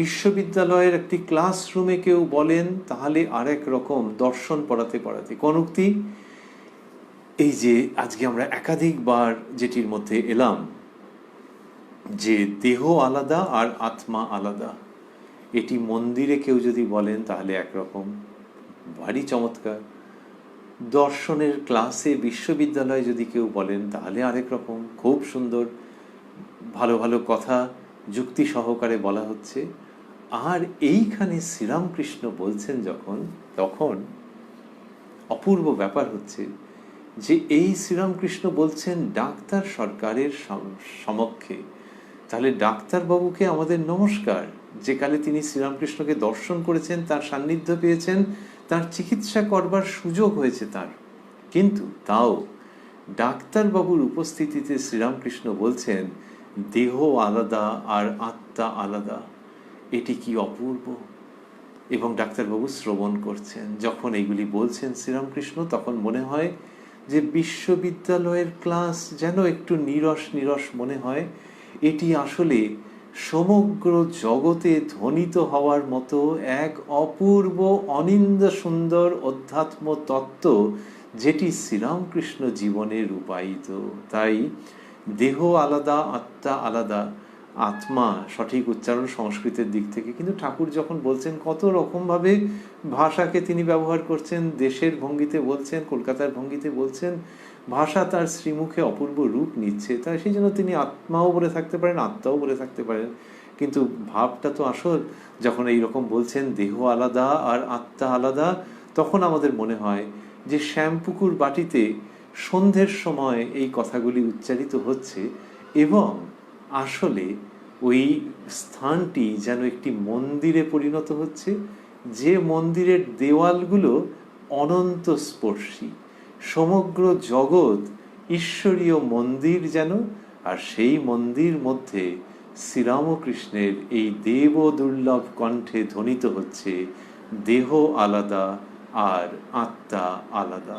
বিশ্ববিদ্যালয়ের একটি ক্লাসরুমে কেউ বলেন তাহলে আরেক রকম, দর্শন পড়াতে পড়াতে। কোন উক্তি? এই যে আজকে আমরা একাধিকবার যেটির মধ্যে এলাম, যে দেহ আলাদা আর আত্মা আলাদা, এটি মন্দিরে কেউ যদি বলেন তাহলে একরকম, ভারী চমৎকার। দর্শনের ক্লাসে বিশ্ববিদ্যালয়ে যদি কেউ বলেন তাহলে আরেক রকম, খুব সুন্দর, ভালো ভালো কথা যুক্তি সহকারে বলা হচ্ছে। আর এইখানে শ্রীরামকৃষ্ণ বলছেন যখন, তখন অপূর্ব ব্যাপার হচ্ছে যে এই শ্রীরামকৃষ্ণ বলছেন ডাক্তার সরকারের সমক্ষে। তাহলে ডাক্তারবাবুকে আমাদের নমস্কার, যে কালে তিনি শ্রীরামকৃষ্ণকে দর্শন করেছেন, তার সান্নিধ্য পেয়েছেন, তার চিকিৎসা করবার সুযোগ হয়েছে তার। কিন্তু তাও ডাক্তারবাবুর উপস্থিতিতে শ্রীরামকৃষ্ণ বলছেন দেহ আলাদা আর আত্মা আলাদা, এটি কি অপূর্ব। এবং ডাক্তারবাবু শ্রবণ করছেন। যখন এইগুলি বলছেন শ্রীরামকৃষ্ণ, তখন মনে হয় যে বিশ্ববিদ্যালয়ের ক্লাস যেন একটু নিরস নিরস মনে হয়। এটি আসলে সমগ্র জগতে ধ্বনিত হওয়ার মতো এক অপূর্ব অনিন্দ সুন্দর অধ্যাত্ম তত্ত্ব, যেটি শ্রীরামকৃষ্ণ জীবনে রূপায়িত। তাই দেহ আলাদা, আত্মা আলাদা, আত্মা সঠিক উচ্চারণ সংস্কৃতের দিক থেকে, কিন্তু ঠাকুর যখন বলছেন কত রকমভাবে ভাষাকে তিনি ব্যবহার করছেন, দেশের ভঙ্গিতে বলছেন, কলকাতার ভঙ্গিতে বলছেন, ভাষা তার শ্রীমুখে অপূর্ব রূপ নিচ্ছে। তাই সেই জন্য তিনি আত্মাও বলে থাকতে পারেন, আত্মাও বলে থাকতে পারেন, কিন্তু ভাবটা তো আসল। যখন এইরকম বলছেন দেহ আলাদা আর আত্মা আলাদা, তখন আমাদের মনে হয় যে শ্যামপুকুর বাটিতে সন্ধ্যের সময় এই কথাগুলি উচ্চারিত হচ্ছে, এবং আসলে ওই স্থানটি যেন একটি মন্দিরে পরিণত হচ্ছে, যে মন্দিরের দেওয়ালগুলো অনন্ত স্পর্শী। সমগ্র জগৎ ঈশ্বরীয় মন্দির যেন, আর সেই মন্দির মধ্যে শ্রীরামকৃষ্ণের এই দেব দুর্লভ কণ্ঠে ধ্বনিত হচ্ছে দেহ আলাদা আর আত্মা আলাদা।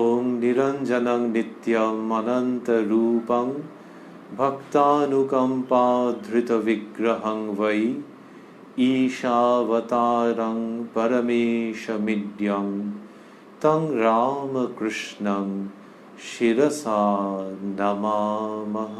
ওং নিরঞ্জনং নিত্যম অনন্ত রূপং ভক্তানুকম্পাধৃত বিগ্রহং বৈ ঈশাবতারং পরমেশমিড্যং তং রামকৃষ্ণং শিরসা নমামঃ।